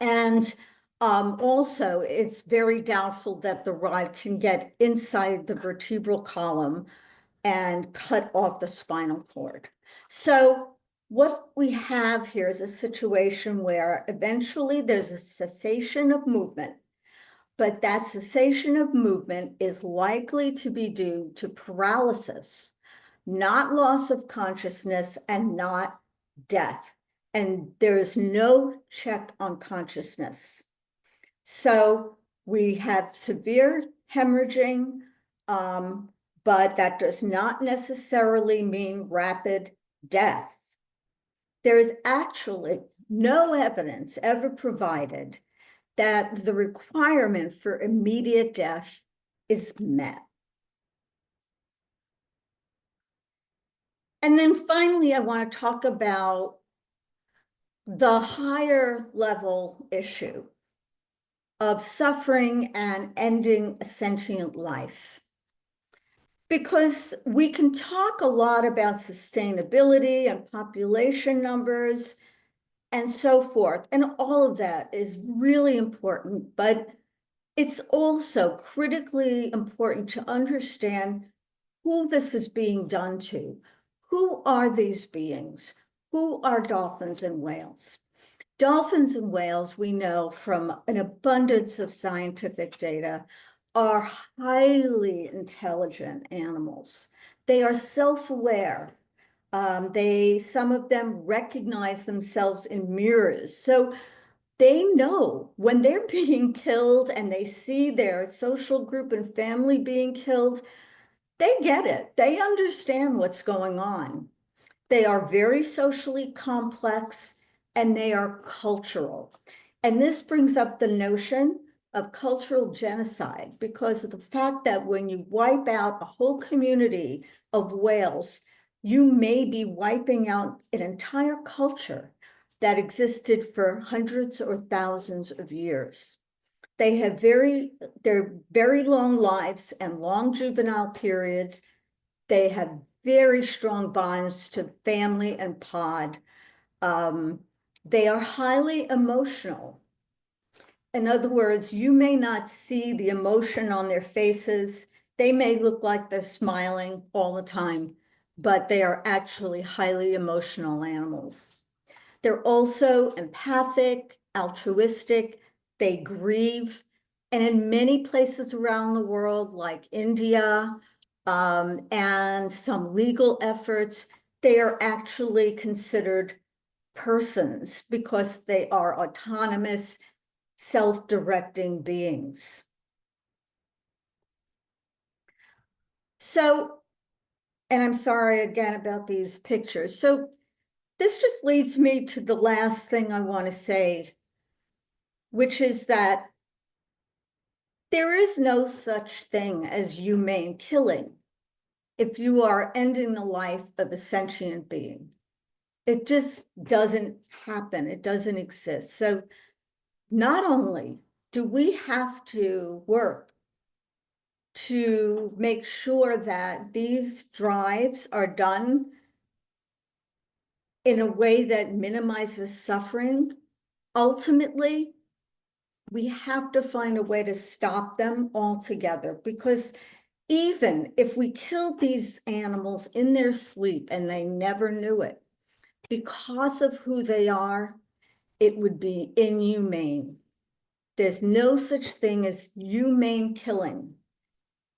Speaker 4: And also, it's very doubtful that the rod can get inside the vertebral column and cut off the spinal cord. So what we have here is a situation where eventually there's a cessation of movement, but that cessation of movement is likely to be due to paralysis, not loss of consciousness and not death. and there is no check on consciousness. So we have severe hemorrhaging, but that does not necessarily mean rapid death. There is actually no evidence ever provided that the requirement for immediate death is met. And then finally, I want to talk about the higher level issue of suffering and ending a sentient life. Because we can talk a lot about sustainability and population numbers and so forth, and all of that is really important, but it's also critically important to understand who this is being done to. Who are these beings? Who are dolphins and whales? Dolphins and whales, we know from an abundance of scientific data, are highly intelligent animals. They are self-aware. Some of them recognize themselves in mirrors. So they know when they're being killed and they see their social group and family being killed, they get it. They understand what's going on. They are very socially complex and they are cultural. And this brings up the notion of cultural genocide because of the fact that when you wipe out a whole community of whales, you may be wiping out an entire culture that existed for hundreds or thousands of years. They're very long lives and long juvenile periods. They have very strong bonds to family and pod. They are highly emotional. In other words, you may not see the emotion on their faces. They may look like they're smiling all the time, but they are actually highly emotional animals. They're also empathic, altruistic, they grieve. And in many places around the world, like India, and some legal efforts, they are actually considered persons because they are autonomous, self-directing beings. So, and I'm sorry again about these pictures. So this just leads me to the last thing I want to say, which is that there is no such thing as humane killing if you are ending the life of a sentient being. It just doesn't happen. It doesn't exist. So not only do we have to work to make sure that these drives are done in a way that minimizes suffering, ultimately, we have to find a way to stop them altogether, because even if we killed these animals in their sleep and they never knew it, because of who they are, it would be inhumane. There's no such thing as humane killing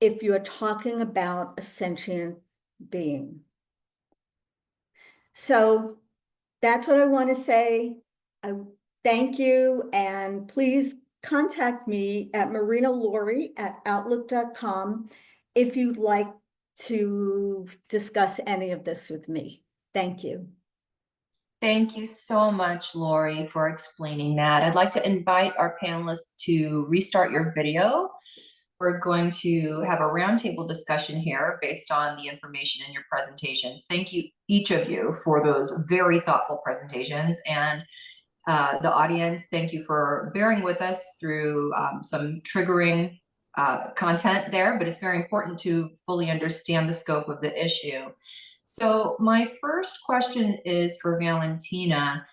Speaker 4: if you're talking about a sentient being. So that's what I want to say. I thank you, and please contact me at marinalaurie@outlook.com if you'd like to discuss any of this with me. Thank you.
Speaker 1: Thank you so much, Lori, for explaining that. I'd like to invite our panelists to restart your video. We're going to have a roundtable discussion here based on the information in your presentations. Thank you, each of you, for those very thoughtful presentations. And the audience, thank you for bearing with us through some triggering content there, but it's very important to fully understand the scope of the issue. So my first question is for Valentina.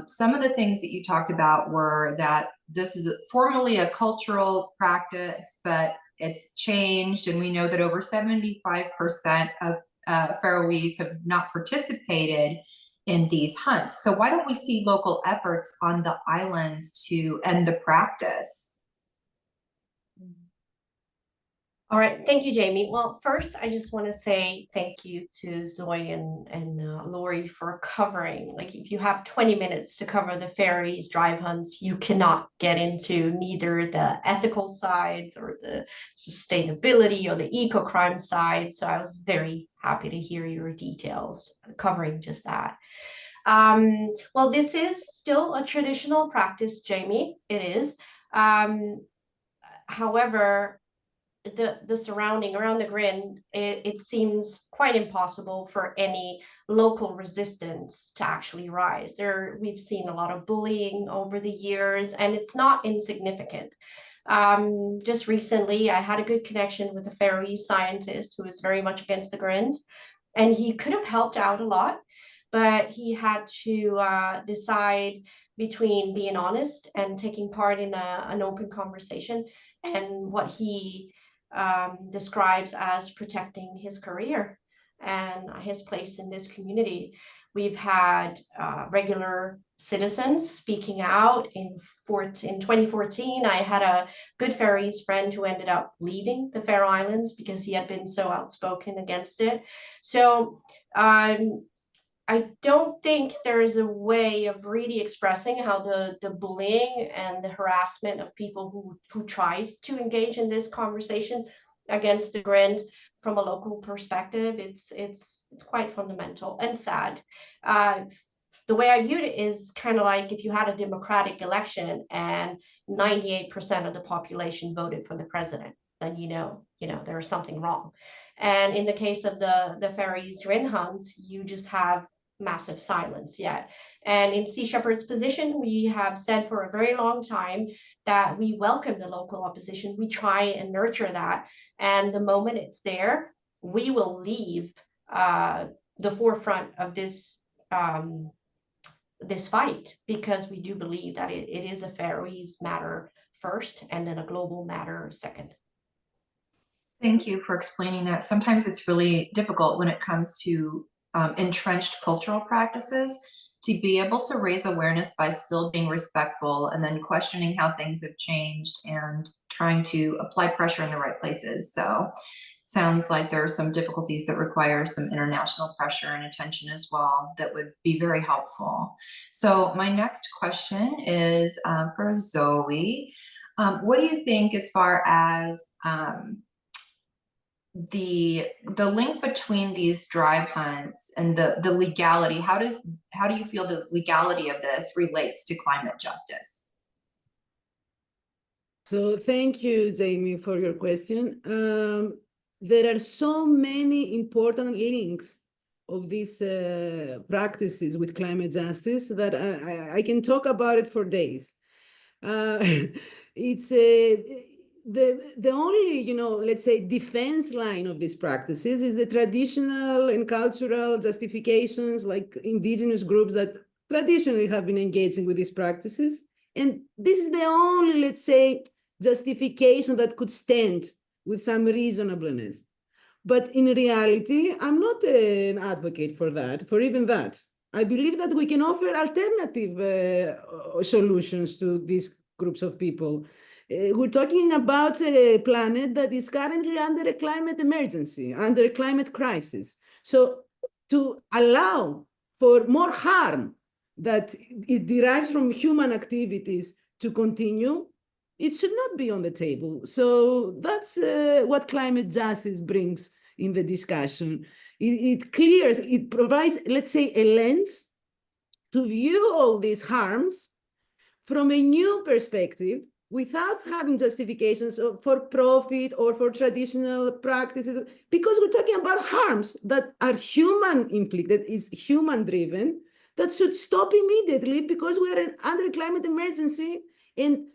Speaker 1: Some of the things that you talked about were that this is formerly a cultural practice, but it's changed, and we know that over 75% of Faroese have not participated in these hunts. So why don't we see local efforts on the islands to end the practice?
Speaker 2: All right, thank you, Jamie. Well, first, I just want to say thank you to Zoe and Lori for covering. Like, if you have 20 minutes to cover the Faroese drive hunts, you cannot get into neither the ethical sides or the sustainability or the eco-crime side. So I was very happy to hear your details covering just that. Well, this is still a traditional practice, Jamie. It is. However, the surrounding around the Grin, it seems quite impossible for any local resistance to actually rise. We've seen a lot of bullying over the years, and it's not insignificant. Just recently, I had a good connection with a Faroese scientist who is very much against the Grin, and he could have helped out a lot, but he had to decide between being honest and taking part in an open conversation and what he describes as protecting his career and his place in this community. We've had regular citizens speaking out. In 2014, I had a good Faroese friend who ended up leaving the Faroe Islands because he had been so outspoken against it. So I don't think there is a way of really expressing how the bullying and the harassment of people who try to engage in this conversation against the Grin from a local perspective, it's quite fundamental and sad. The way I viewed it is kind of like if you had a democratic election and 98% of the population voted for the president, then you know there is something wrong. And in the case of the Faroese Grin hunts, you just have massive silence yet. And in Sea Shepherd's position, we have said for a very long time that we welcome the local opposition. We try and nurture that. And the moment it's there, we will leave the forefront of this this fight, because we do believe that it is a Faroese matter first and then a global matter second.
Speaker 1: Thank you for explaining that. Sometimes it's really difficult when it comes to entrenched cultural practices to be able to raise awareness by still being respectful and then questioning how things have changed and trying to apply pressure in the right places. So sounds like there are some difficulties that require some international pressure and attention as well that would be very helpful. So my next question is for Zoe. What do you think as far as the link between these drive hunts and the legality? How do you feel the legality of this relates to climate justice?
Speaker 3: So thank you, Jamie, for your question. There are so many important links of these practices with climate justice that I can talk about it for days. It's the only, let's say, defense line of these practices is the traditional and cultural justifications, like indigenous groups that traditionally have been engaging with these practices. And this is the only, let's say, justification that could stand with some reasonableness. But in reality, I'm not an advocate for that, for even that. I believe that we can offer alternative solutions to these groups of people. We're talking about a planet that is currently under a climate emergency, under a climate crisis. So to allow for more harm that it derives from human activities to continue, it should not be on the table. So that's what climate justice brings in the discussion. It clears, it provides, let's say, a lens to view all these harms from a new perspective without having justifications for profit or for traditional practices, because we're talking about harms that are human inflicted, is human driven, that should stop immediately because we're under a climate emergency. And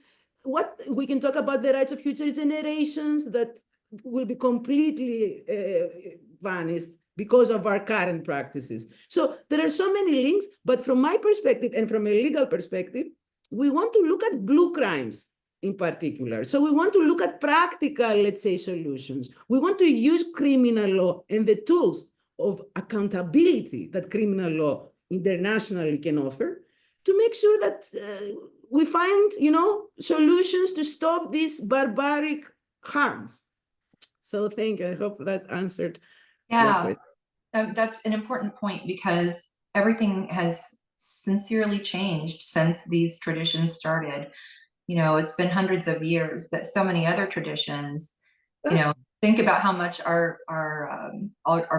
Speaker 3: what we can talk about the rights of future generations that will be completely vanished because of our current practices. So there are so many links, but from my perspective and from a legal perspective, we want to look at blue crimes in particular. So we want to look at practical, let's say, solutions. We want to use criminal law and the tools of accountability that criminal law internationally can offer to make sure that we find, solutions to stop these barbaric harms. So So thank you. I hope that answered your
Speaker 1: Yeah,
Speaker 3: question.
Speaker 1: that's an important point because everything has sincerely changed since these traditions started. You know, it's been hundreds of years, but so many other traditions, you know, think about how much our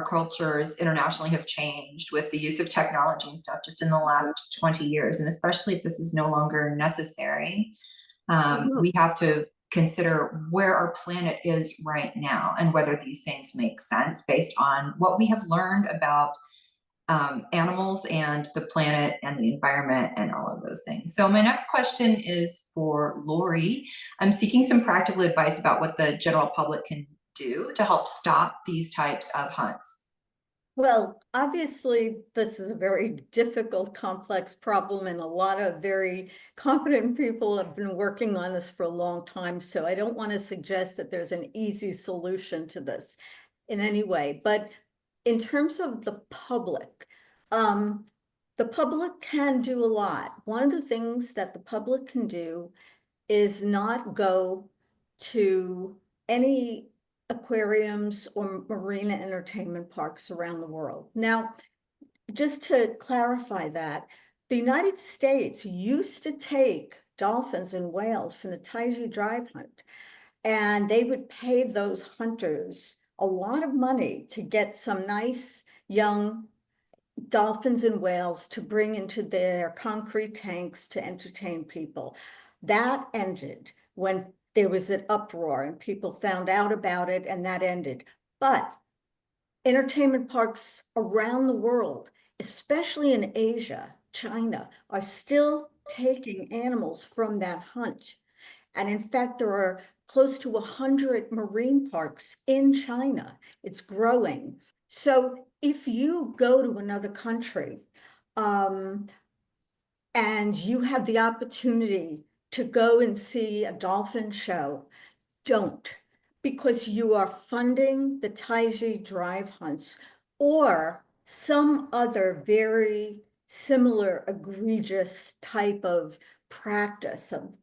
Speaker 1: cultures internationally have changed with the use of technology and stuff just in the last 20 years. And especially if this is no longer necessary, we have to consider where our planet is right now and whether these things make sense based on what we have learned about animals and the planet and the environment and all of those things. So my next question is for Lori. I'm seeking some practical advice about what the general public can do to help stop these types of hunts.
Speaker 4: Well, obviously, this is a very difficult, complex problem, and a lot of very competent people have been working on this for a long time. So I don't want to suggest that there's an easy solution to this in any way. But in terms of the public can do a lot. One of the things that the public can do is not go to any aquariums or marina entertainment parks around the world. Now, just to clarify that, the United States used to take dolphins and whales from the Taiji drive hunt, and they would pay those hunters a lot of money to get some nice young dolphins and whales to bring into their concrete tanks to entertain people. That ended when there was an uproar and people found out about it, and that ended. But entertainment parks around the world, especially in Asia, China, are still taking animals from that hunt. And in fact, there are close to 100 marine parks in China. It's growing. So if you go to another country and you have the opportunity to go and see a dolphin show, don't, because you are funding the Taiji drive hunts or some other very similar egregious type of practice of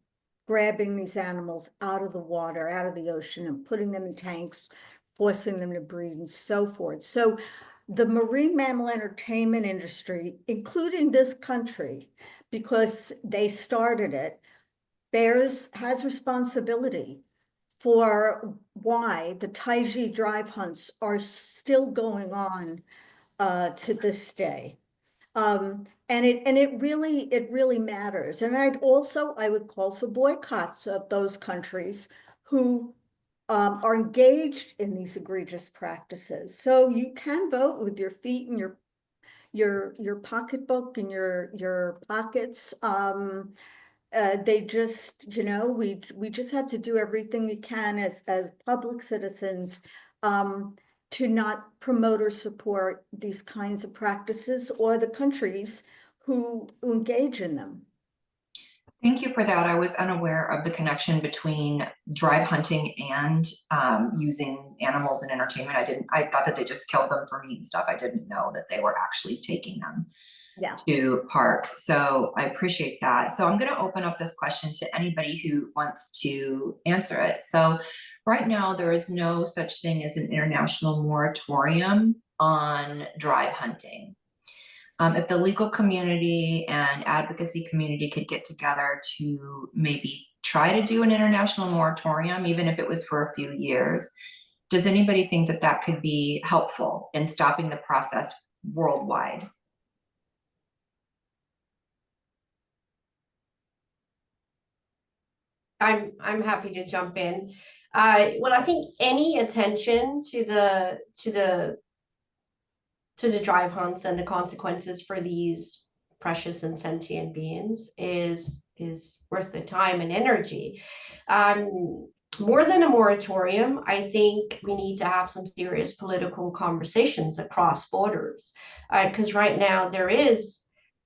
Speaker 4: grabbing these animals out of the water, out of the ocean, and putting them in tanks, forcing them to breed and so forth. So the marine mammal entertainment industry, including this country, because they started it, has responsibility for why the Taiji drive hunts are still going on to this day. And it really matters. And I would call for boycotts of those countries who are engaged in these egregious practices. So you can vote with your feet and your pocketbook and your pockets. They just, we just have to do everything we can as public citizens to not promote or support these kinds of practices or the countries who engage in them.
Speaker 1: Thank you for that. I was unaware of the connection between drive hunting and using animals in entertainment. I thought that they just killed them for meat and stuff. I didn't know that they were actually taking them to parks. So I appreciate that. So I'm going to open up this question to anybody who wants to answer it. So right now, there is no such thing as an international moratorium on drive hunting. If the legal community and advocacy community could get together to maybe try to do an international moratorium, even if it was for a few years, does anybody think that that could be helpful in stopping the process worldwide?
Speaker 2: I'm happy to jump in. Well, I think any attention to the drive hunts and the consequences for these precious and sentient beings is worth the time and energy. More than a moratorium, I think we need to have some serious political conversations across borders, because right now there is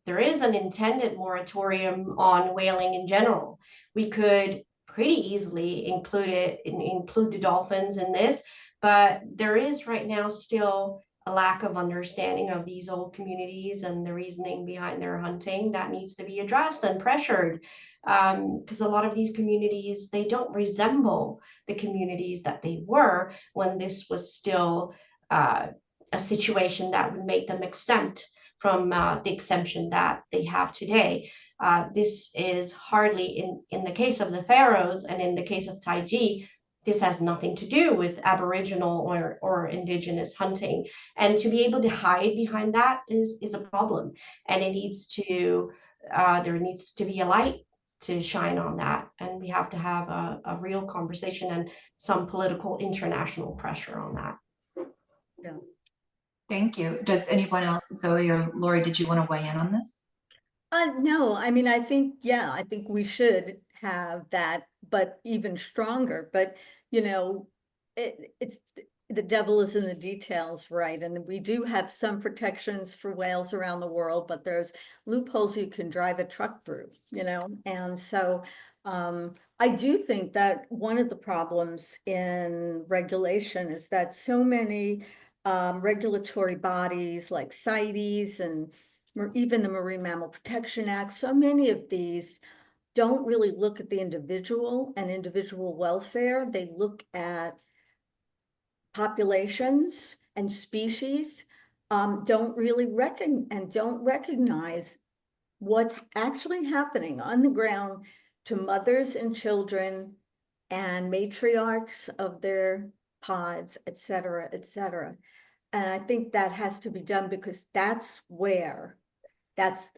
Speaker 2: an intended moratorium on whaling in general. We could pretty easily include the dolphins in this, but there is right now still a lack of understanding of these old communities and the reasoning behind their hunting that needs to be addressed and pressured. because a lot of these communities, they don't resemble the communities that they were when this was still a situation that would make them exempt from the exemption that they have today. This is hardly in the case of the Faroes, and in the case of Taiji, this has nothing to do with Aboriginal or indigenous hunting. And to be able to hide behind that is a problem. And it needs to, there needs to be a light to shine on that. And we have to have a real conversation and some political international pressure on that.
Speaker 4: Yeah.
Speaker 1: Thank you. Does anyone else, Zoe or Lori, did you want to weigh in on this?
Speaker 4: No, I mean, I think, yeah, I think we should have that, but even stronger. But, you know, it's the devil is in the details, right? And we do have some protections for whales around the world, but there's loopholes you can drive a truck through, you know? And so I do think that one of the problems in regulation is that so many regulatory bodies like CITES and even the Marine Mammal Protection Act, so many of these don't really look at the individual and individual welfare. They look at populations and species, don't really recognize what's actually happening on the ground to mothers and children and matriarchs of their pods, et cetera, et cetera. And I think that has to be done because that's where, that's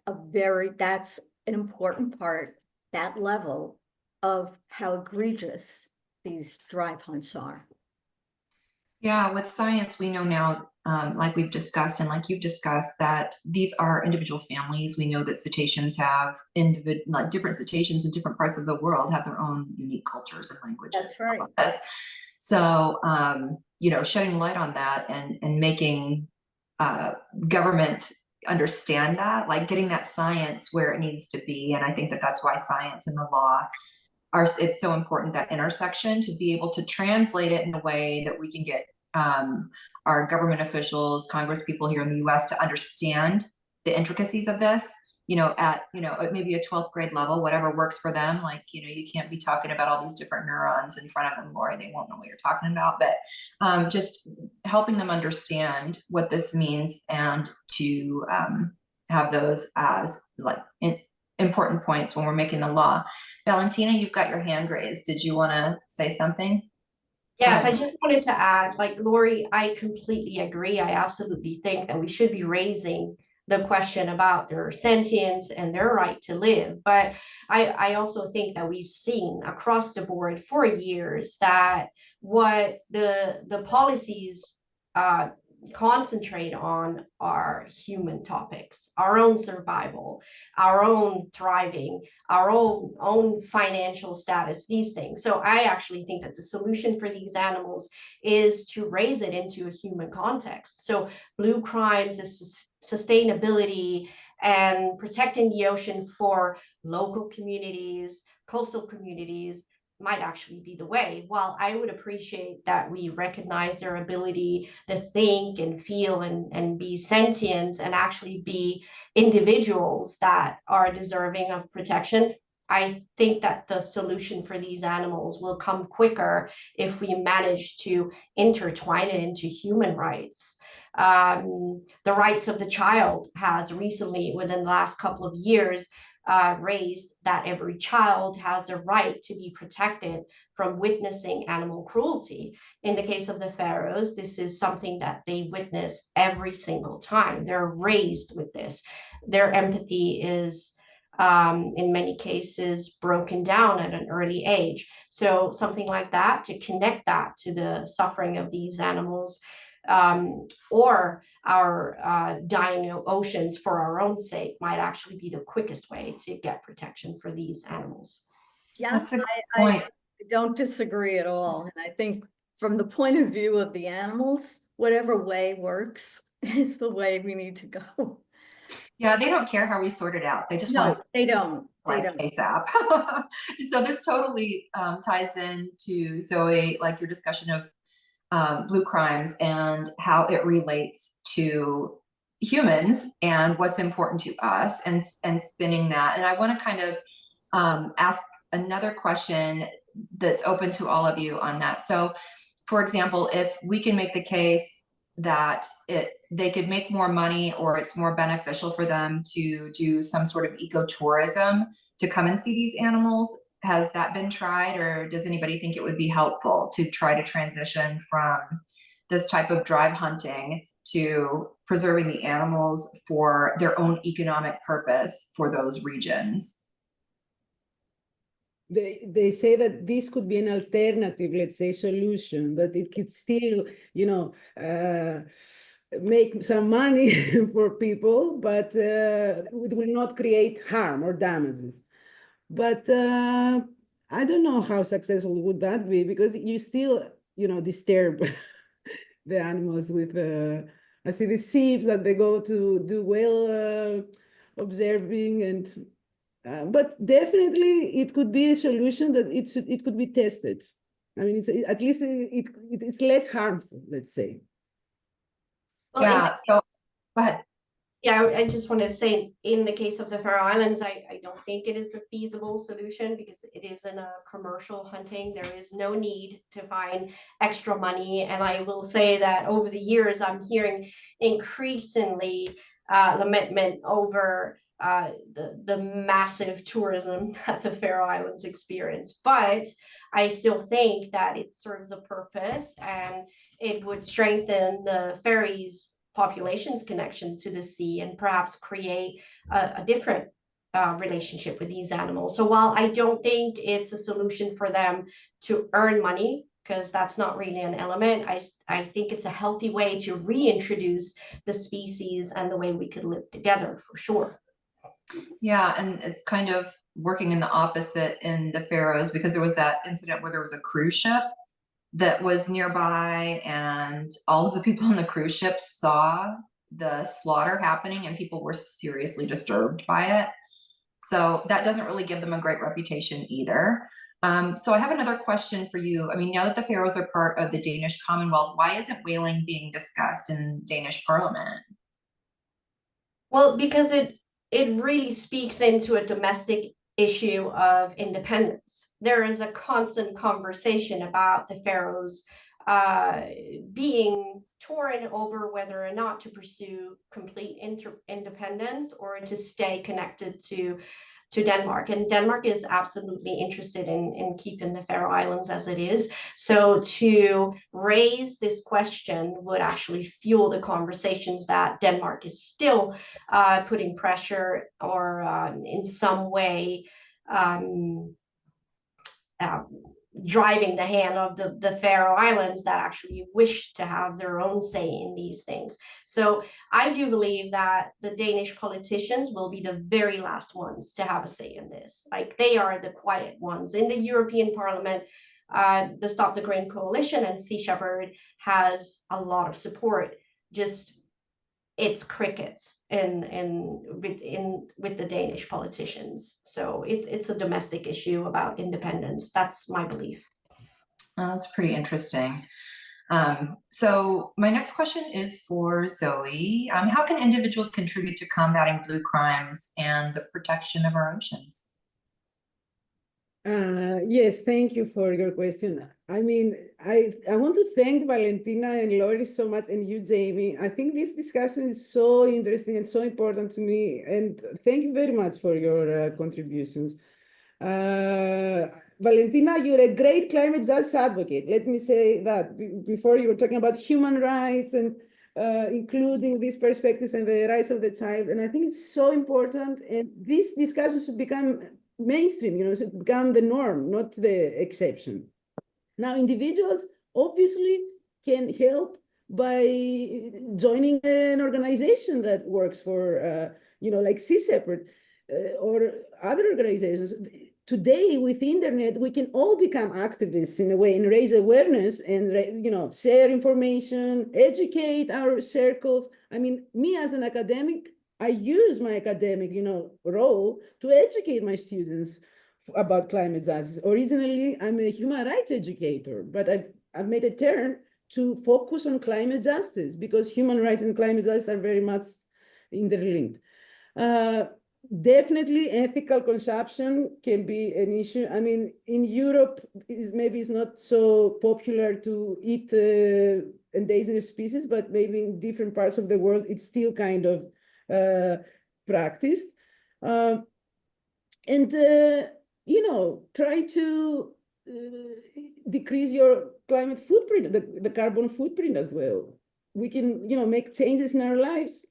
Speaker 4: an important part, that level of how egregious these drive hunts are.
Speaker 1: Yeah, with science, we know now, like we've discussed and like you've discussed, that these are individual families. We know that cetaceans have different cetaceans in different parts of the world have their own unique cultures and languages.
Speaker 4: That's right.
Speaker 1: So, you know, shedding light on that and making government understand that, like getting that science where it needs to be. And I think that that's why science and the law it's so important, that intersection, to be able to translate it in a way that we can get our government officials, Congress people here in the US to understand the intricacies of this, you know, at maybe a 12th grade level, whatever works for them. Like, you know, you can't be talking about all these different neurons in front of them, Lori, they won't know what you're talking about, but just helping them understand what this means and to have those as like important points when we're making the law. Valentina, you've got your hand raised. Did you want to say something?
Speaker 2: Yes, I just wanted to add, like Lori, I completely agree. I absolutely think that we should be raising the question about their sentience and their right to live. But I also think that we've seen across the board for years that what the policies concentrate on are human topics, our own survival, our own thriving, our own financial status, these things. So I actually think that the solution for these animals is to raise it into a human context. So blue crimes is sustainability and protecting the ocean for local communities, coastal communities, might actually be the way. While I would appreciate that we recognize their ability to think and feel and be sentient and actually be individuals that are deserving of protection, I think that the solution for these animals will come quicker if we manage to intertwine it into human rights. The rights of the child has recently, within the last couple of years, raised that every child has a right to be protected from witnessing animal cruelty. In the case of the Faroes, this is something that they witness every single time. They're raised with this. Their empathy is, in many cases, broken down at an early age. So something like that, to connect that to the suffering of these animals, or our dying oceans for our own sake, might actually be the quickest way to get protection for these animals.
Speaker 4: Yeah,
Speaker 1: that's a good point.
Speaker 4: I don't disagree at all. And I think from the point of view of the animals, whatever way works is the way we need to go.
Speaker 1: Yeah, they don't care how we sort it out. They just want to.
Speaker 4: They don't. They don't.
Speaker 1: ASAP. So this totally ties into Zoe, like your discussion of blue crimes and how it relates to humans and what's important to us, and spinning that. And I want to kind of ask another question that's open to all of you on that. So, for example, if we can make the case that they could make more money, or it's more beneficial for them to do some sort of ecotourism to come and see these animals, has that been tried, or does anybody think it would be helpful to try to transition from this type of drive hunting to preserving the animals for their own economic purpose for those regions?
Speaker 3: They say that this could be an alternative, let's say, solution, that it could still, make some money for people, but it will not create harm or damages. But I don't know how successful would that be, because you still, disturb the animals with, I see the sheep that they go to do well observing, and but definitely it could be a solution that it could be tested. I mean, at least it's less harmful, let's say.
Speaker 2: Well,
Speaker 1: Yeah, so go ahead.
Speaker 2: yeah, I just wanted to say, in the case of the Faroe Islands, I don't think it is a feasible solution, because it isn't a commercial hunting. There is no need to find extra money. And I will say that over the years, I'm hearing increasingly lament over the massive tourism that the Faroe Islands experience. But I still think that it serves a purpose, and it would strengthen the Faroese population's connection to the sea, and perhaps create a different relationship with these animals. So while I don't think it's a solution for them to earn money, because that's not really an element, I think it's a healthy way to reintroduce the species and the way we could live together, for sure.
Speaker 1: Yeah, and it's kind of working in the opposite in the Faroes, because there was that incident where there was a cruise ship that was nearby, and all of the people on the cruise ship saw the slaughter happening, and people were seriously disturbed by it. So that doesn't really give them a great reputation either. So I have another question for you. I mean, now that the Faroes are part of the Danish Commonwealth, why isn't whaling being discussed in Danish Parliament?
Speaker 2: Well, because it really speaks into a domestic issue of independence. There is a constant conversation about the Faroes being torn over whether or not to pursue complete independence or to stay connected to Denmark. And Denmark is absolutely interested in keeping the Faroe Islands as it is. So to raise this question would actually fuel the conversations that Denmark is still putting pressure, or in some way driving the hand of the Faroe Islands, that actually wish to have their own say in these things. So I do believe that the Danish politicians will be the very last ones to have a say in this. Like, they are the quiet ones. In the European Parliament, the Stop the Grain Coalition and Sea Shepherd has a lot of support. Just it's crickets with the Danish politicians. So it's a domestic issue about independence. That's my belief.
Speaker 1: That's pretty interesting. So my next question is for Zoe. How can individuals contribute to combating blue crimes and the protection of our oceans?
Speaker 3: Yes, thank you for your question. I mean, I want to thank Valentina and Lori so much, and you, Jamie. I think this discussion is so interesting and so important to me, and thank you very much for your contributions. Valentina, you're a great climate justice advocate. Let me say that. Before, you were talking about human rights and including these perspectives and the rights of the child, and I think it's so important, and this discussion should become mainstream, should become the norm, not the exception. Now, individuals obviously can help by joining an organization that works for, like Sea Shepherd or other organizations. Today, with the internet, we can all become activists in a way and raise awareness and, share information, educate our circles. I mean, me as an academic, I use my academic, role to educate my students about climate justice. Originally, I'm a human rights educator, but I've made a turn to focus on climate justice, because human rights and climate justice are very much interlinked. definitely ethical consumption can be an issue. I mean, in Europe, maybe it's not so popular to eat endangered species, but maybe in different parts of the world, it's still kind of practiced. And try to decrease your climate footprint, the carbon footprint as well. We can, make changes in our lives.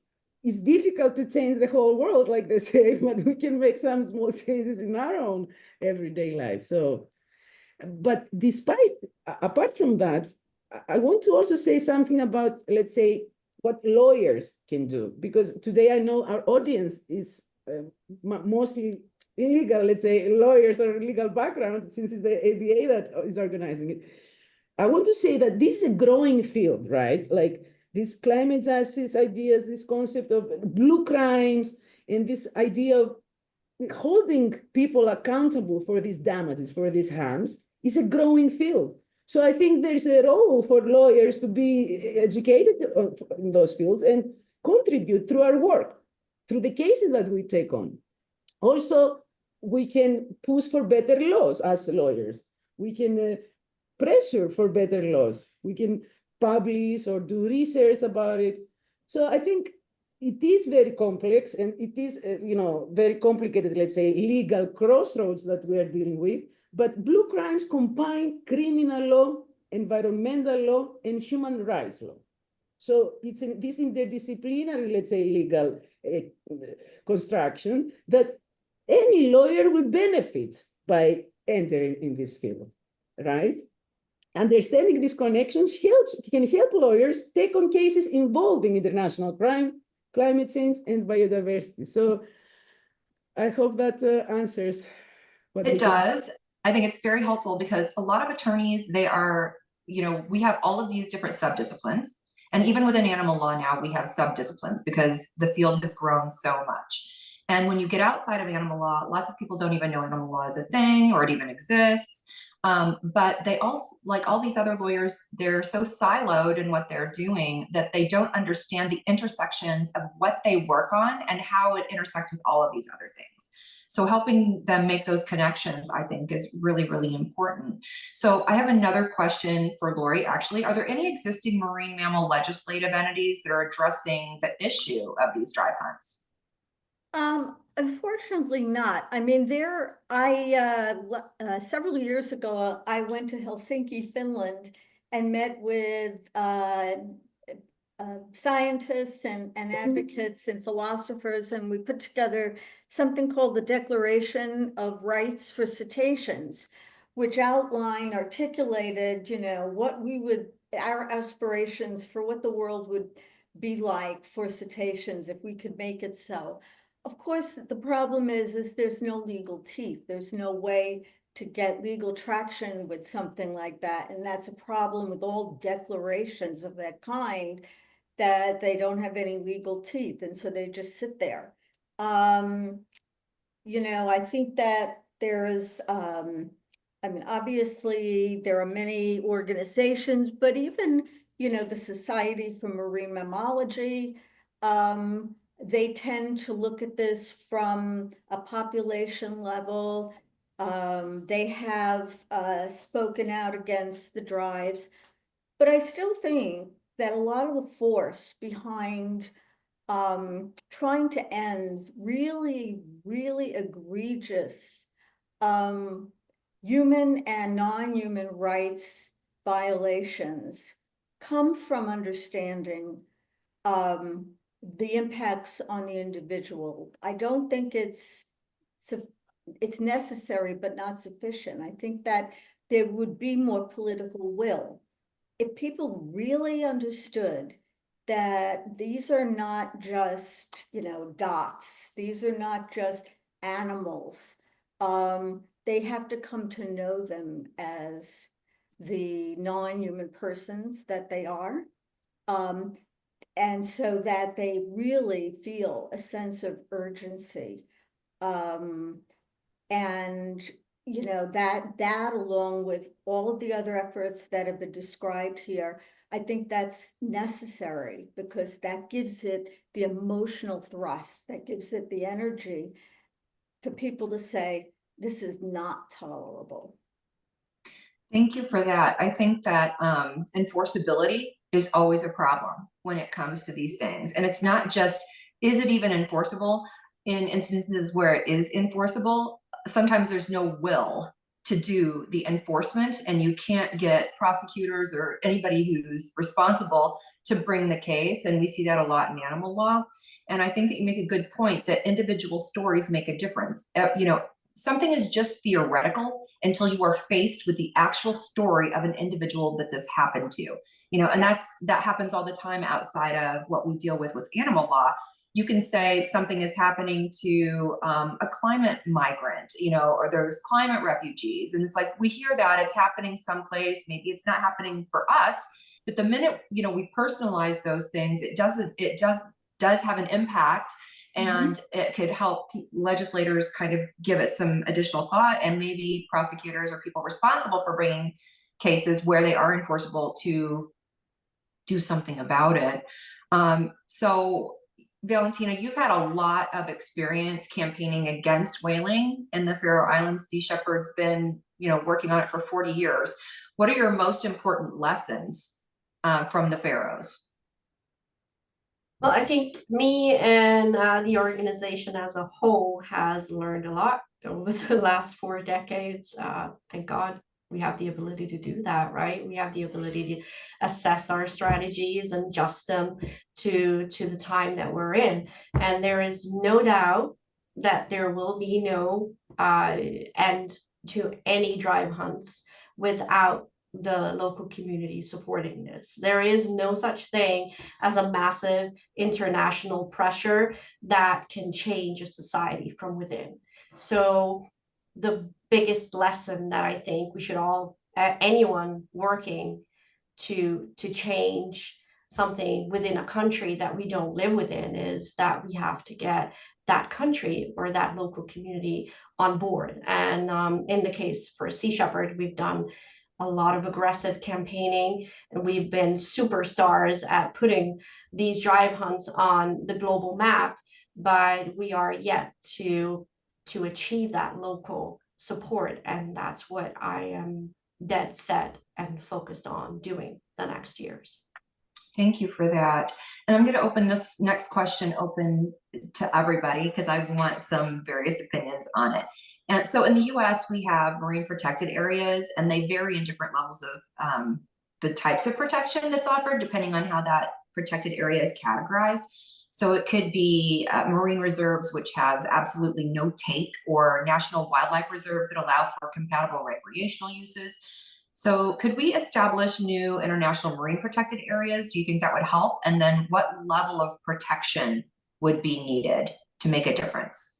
Speaker 3: It's difficult to change the whole world, like they say, but we can make some small changes in our own everyday life. So, but apart from that, I want to also say something about, let's say, what lawyers can do, because today I know our audience is mostly legal, let's say, lawyers or legal background, since it's the ABA that is organizing it. I want to say that this is a growing field, right? Like these climate justice ideas, this concept of blue crimes, and this idea of holding people accountable for these damages, for these harms, is a growing field. So I think there's a role for lawyers to be educated in those fields and contribute through our work, through the cases that we take on. Also, we can push for better laws as lawyers. We can pressure for better laws. We can publish or do research about it. So I think it is very complex, and it is, very complicated, let's say, legal crossroads that we are dealing with. But blue crimes combine criminal law, environmental law, and human rights law. So it's in this interdisciplinary, let's say, legal construction that any lawyer will benefit by entering in this field, right? Understanding these connections can help lawyers take on cases involving international crime, climate change, and biodiversity. So I hope that answers what
Speaker 1: it does. I think it's very helpful because a lot of attorneys, they are, we have all of these different subdisciplines. And even within animal law now, we have subdisciplines because the field has grown so much. And when you get outside of animal law, lots of people don't even know animal law is a thing or it even exists. But they also, like all these other lawyers, they're so siloed in what they're doing that they don't understand the intersections of what they work on and how it intersects with all of these other things. So helping them make those connections, I think, is really, really important. So I have another question for Lori, actually. Are there any existing marine mammal legislative entities that are addressing the issue of these drive hunts?
Speaker 4: Unfortunately not. I mean, several years ago, I went to Helsinki, Finland, and met with scientists and advocates and philosophers, and we put together something called the Declaration of Rights for Cetaceans, which articulated, our aspirations for what the world would be like for cetaceans if we could make it so. Of course, the problem is there's no legal teeth. There's no way to get legal traction with something like that. And that's a problem with all declarations of that kind, that they don't have any legal teeth. And so they just sit there. I think that there's, obviously there are many organizations, but even, the Society for Marine Mammalogy, they tend to look at this from a population level. They have spoken out against the drives, but I still think that a lot of the force behind trying to end really, really egregious human and non-human rights violations come from understanding the impacts on the individual. I don't think it's necessary, but not sufficient. I think that there would be more political will if people really understood that these are not just, dots. These are not just animals. They have to come to know them as the non-human persons that they are. And so that they really feel a sense of urgency. And, that along with all of the other efforts that have been described here, I think that's necessary because that gives it the emotional thrust, that gives it the energy for people to say, this is not tolerable.
Speaker 1: Thank you for that. I think that enforceability is always a problem when it comes to these things. And it's not just, is it even enforceable? In instances where it is enforceable, sometimes there's no will to do the enforcement, and you can't get prosecutors or anybody who's responsible to bring the case. And we see that a lot in animal law. And I think that you make a good point that individual stories make a difference. You know, something is just theoretical until you are faced with the actual story of an individual that this happened to. You know, and that happens all the time outside of what we deal with animal law. You can say something is happening to a climate migrant, you know, or there's climate refugees. And it's like, we hear that it's happening someplace, maybe it's not happening for us, but the minute, you know, we personalize those things, it does have an impact, and it could help legislators kind of give it some additional thought, and maybe prosecutors or people responsible for bringing cases where they are enforceable to do something about it. So Valentina, you've had a lot of experience campaigning against whaling in the Faroe Islands. Sea Shepherd's been, you know, working on it for 40 years. What are your most important lessons from the Faroes?
Speaker 2: Well, I think me and the organization as a whole has learned a lot over the last 4 decades. Thank God we have the ability to do that, right? We have the ability to assess our strategies and adjust them to the time that we're in. And there is no doubt that there will be no end to any drive hunts without the local community supporting this. There is no such thing as a massive international pressure that can change a society from within. So the biggest lesson that I think we should all, anyone working to change something within a country that we don't live within, is that we have to get that country or that local community on board. And in the case for Sea Shepherd, we've done a lot of aggressive campaigning, and we've been superstars at putting these drive hunts on the global map, but we are yet to achieve that local support. And that's what I am dead set and focused on doing the next years.
Speaker 1: Thank you for that. And I'm going to open this next question open to everybody because I want some various opinions on it. And so in the US, we have marine protected areas, and they vary in different levels of the types of protection that's offered, depending on how that protected area is categorized. So it could be marine reserves, which have absolutely no take, or national wildlife reserves that allow for compatible recreational uses. So could we establish new international marine protected areas? Do you think that would help? And then what level of protection would be needed to make a difference?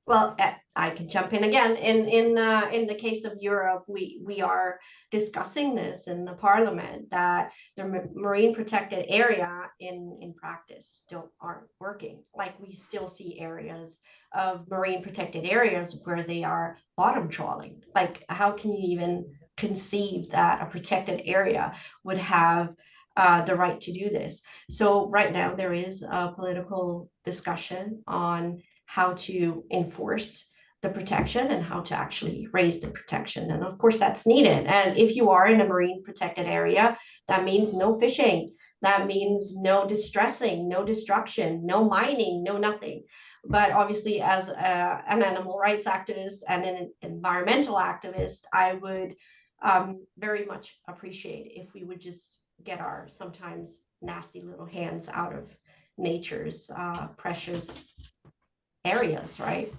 Speaker 2: Well, I can jump in again. In the case of Europe, we are discussing this in the parliament, that the marine protected area in practice aren't working. Like, we still see areas of marine protected areas where they are bottom trawling. Like, how can you even conceive that a protected area would have the right to do this? So right now there is a political discussion on how to enforce the protection and how to actually raise the protection. And of course that's needed. And if you are in a marine protected area, that means no fishing. That means no distressing, no destruction, no mining, no nothing. But obviously, as an animal rights activist and an environmental activist, I would very much appreciate if we would just get our sometimes nasty little hands out of nature's precious areas, right?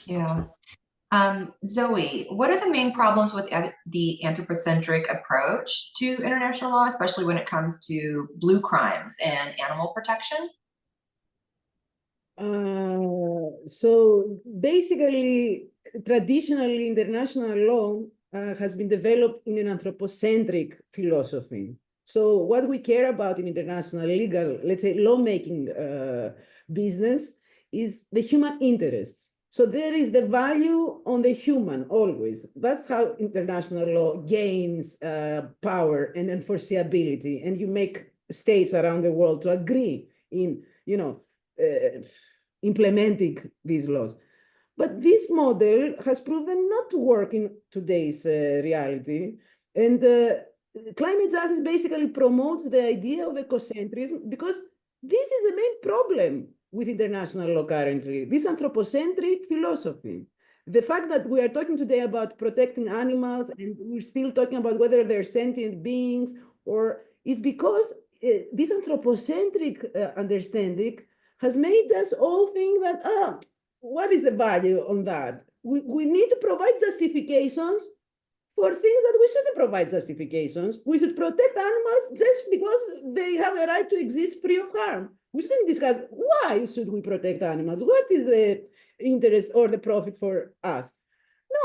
Speaker 1: Yeah. Zoe, what are the main problems with the anthropocentric approach to international law, especially when it comes to blue crimes and animal protection?
Speaker 3: So basically, traditionally, international law has been developed in an anthropocentric philosophy. So what we care about in international legal, let's say, lawmaking business is the human interests. So there is the value on the human always. That's how international law gains power and enforceability, and you make states around the world to agree in, implementing these laws. But this model has proven not to work in today's reality, and climate justice basically promotes the idea of ecocentrism because this is the main problem with international law currently, this anthropocentric philosophy. The fact that we are talking today about protecting animals and we're still talking about whether they're sentient beings, or it's because this anthropocentric understanding has made us all think that, what is the value on that? We need to provide justifications for things that we shouldn't provide justifications. We should protect animals just because they have a right to exist free of harm. We shouldn't discuss why should we protect animals? What is the interest or the profit for us?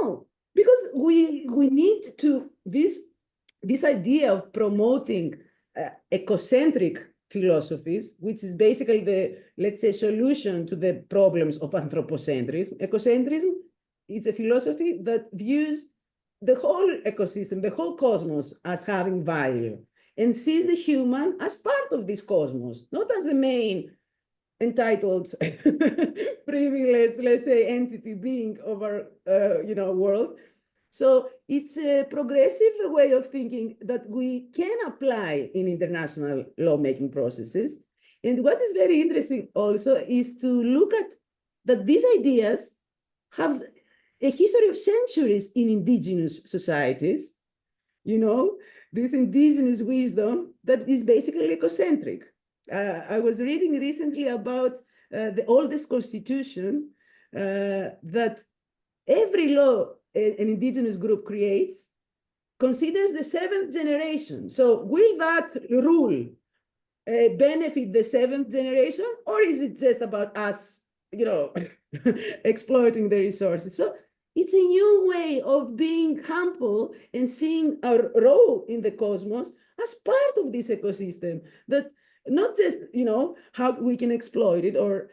Speaker 3: No, because we need to, this idea of promoting ecocentric philosophies, which is basically the, let's say, solution to the problems of anthropocentrism. Ecocentrism is a philosophy that views the whole ecosystem, the whole cosmos as having value, and sees the human as part of this cosmos, not as the main entitled, privileged, let's say, entity being of our, world. So it's a progressive way of thinking that we can apply in international lawmaking processes. And what is very interesting also is to look at that these ideas have a history of centuries in indigenous societies, this indigenous wisdom that is basically ecocentric. I was reading recently about the oldest constitution that every law an indigenous group creates considers the seventh generation. So will that rule benefit the seventh generation, or is it just about us, exploiting the resources? So it's a new way of being humble and seeing our role in the cosmos as part of this ecosystem, that not just, how we can exploit it or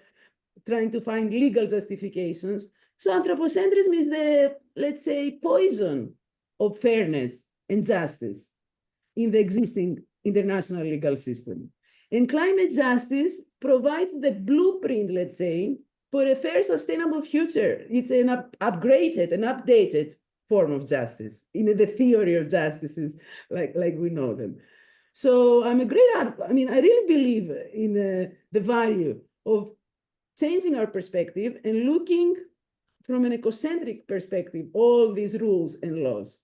Speaker 3: trying to find legal justifications. So anthropocentrism is the, let's say, poison of fairness and justice in the existing international legal system. And climate justice provides the blueprint, let's say, for a fair, sustainable future. It's an upgraded and updated form of justice, in the theory of justices, like we know them. So I'm a great, I really believe in the value of changing our perspective and looking from an ecocentric perspective, all these rules and laws.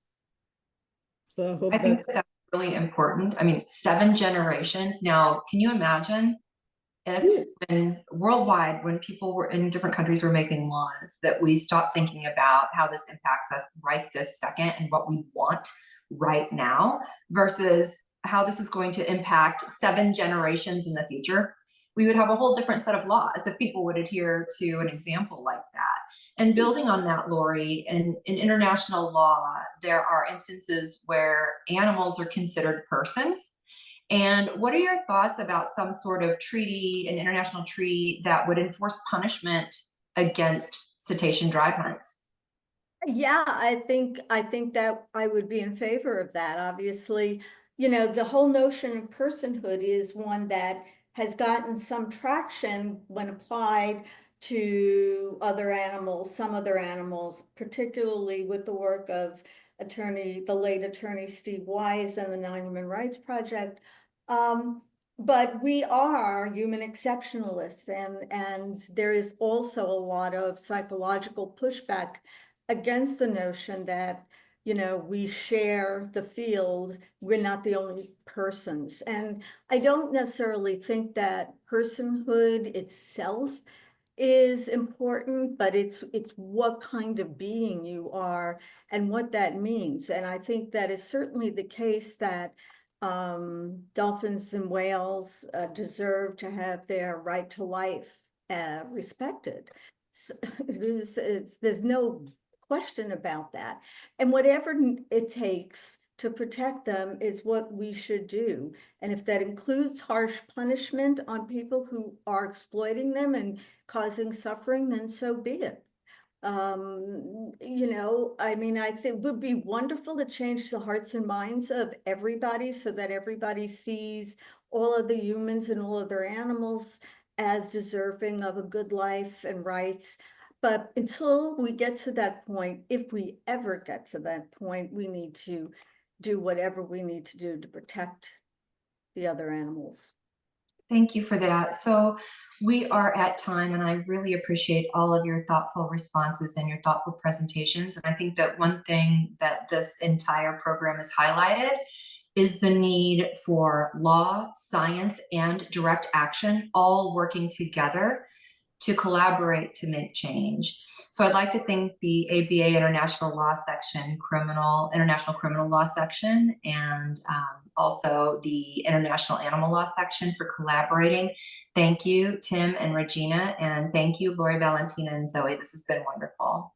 Speaker 3: So I hope
Speaker 1: think that's really important. 7 generations. Now, can you imagine if worldwide, when people were in different countries were making laws, that we stopped thinking about how this impacts us right this second and what we want right now versus how this is going to impact 7 generations in the future? We would have a whole different set of laws if people would adhere to an example like that. And building on that, Lori, in international law, there are instances where animals are considered persons. And what are your thoughts about some sort of treaty, an international treaty that would enforce punishment against cetacean drive hunts?
Speaker 4: Yeah, I think that I would be in favor of that. Obviously, the whole notion of personhood is one that has gotten some traction when applied to some other animals, particularly with the work of the late attorney Steve Wise and the Non-Human Rights Project. But we are human exceptionalists, and there is also a lot of psychological pushback against the notion that, we share the field, we're not the only persons. And I don't necessarily think that personhood itself is important, but it's what kind of being you are and what that means. And I think that is certainly the case that dolphins and whales deserve to have their right to life respected. So, there's no question about that. And whatever it takes to protect them is what we should do. And if that includes harsh punishment on people who are exploiting them and causing suffering, then so be it. You know, I mean, I think it would be wonderful to change the hearts and minds of everybody so that everybody sees all of the humans and all of their animals as deserving of a good life and rights. But until we get to that point, if we ever get to that point, we need to do whatever we need to do to protect the other animals.
Speaker 1: Thank you for that. So we are at time, and I really appreciate all of your thoughtful responses and your thoughtful presentations. And I think that one thing that this entire program has highlighted is the need for law, science, and direct action all working together to collaborate to make change. So I'd like to thank the ABA International Law Section, International Criminal Law Section, and also the International Animal Law Section for collaborating. Thank you, Tim and Regina, and thank you, Lori, Valentina, and Zoe. This has been wonderful.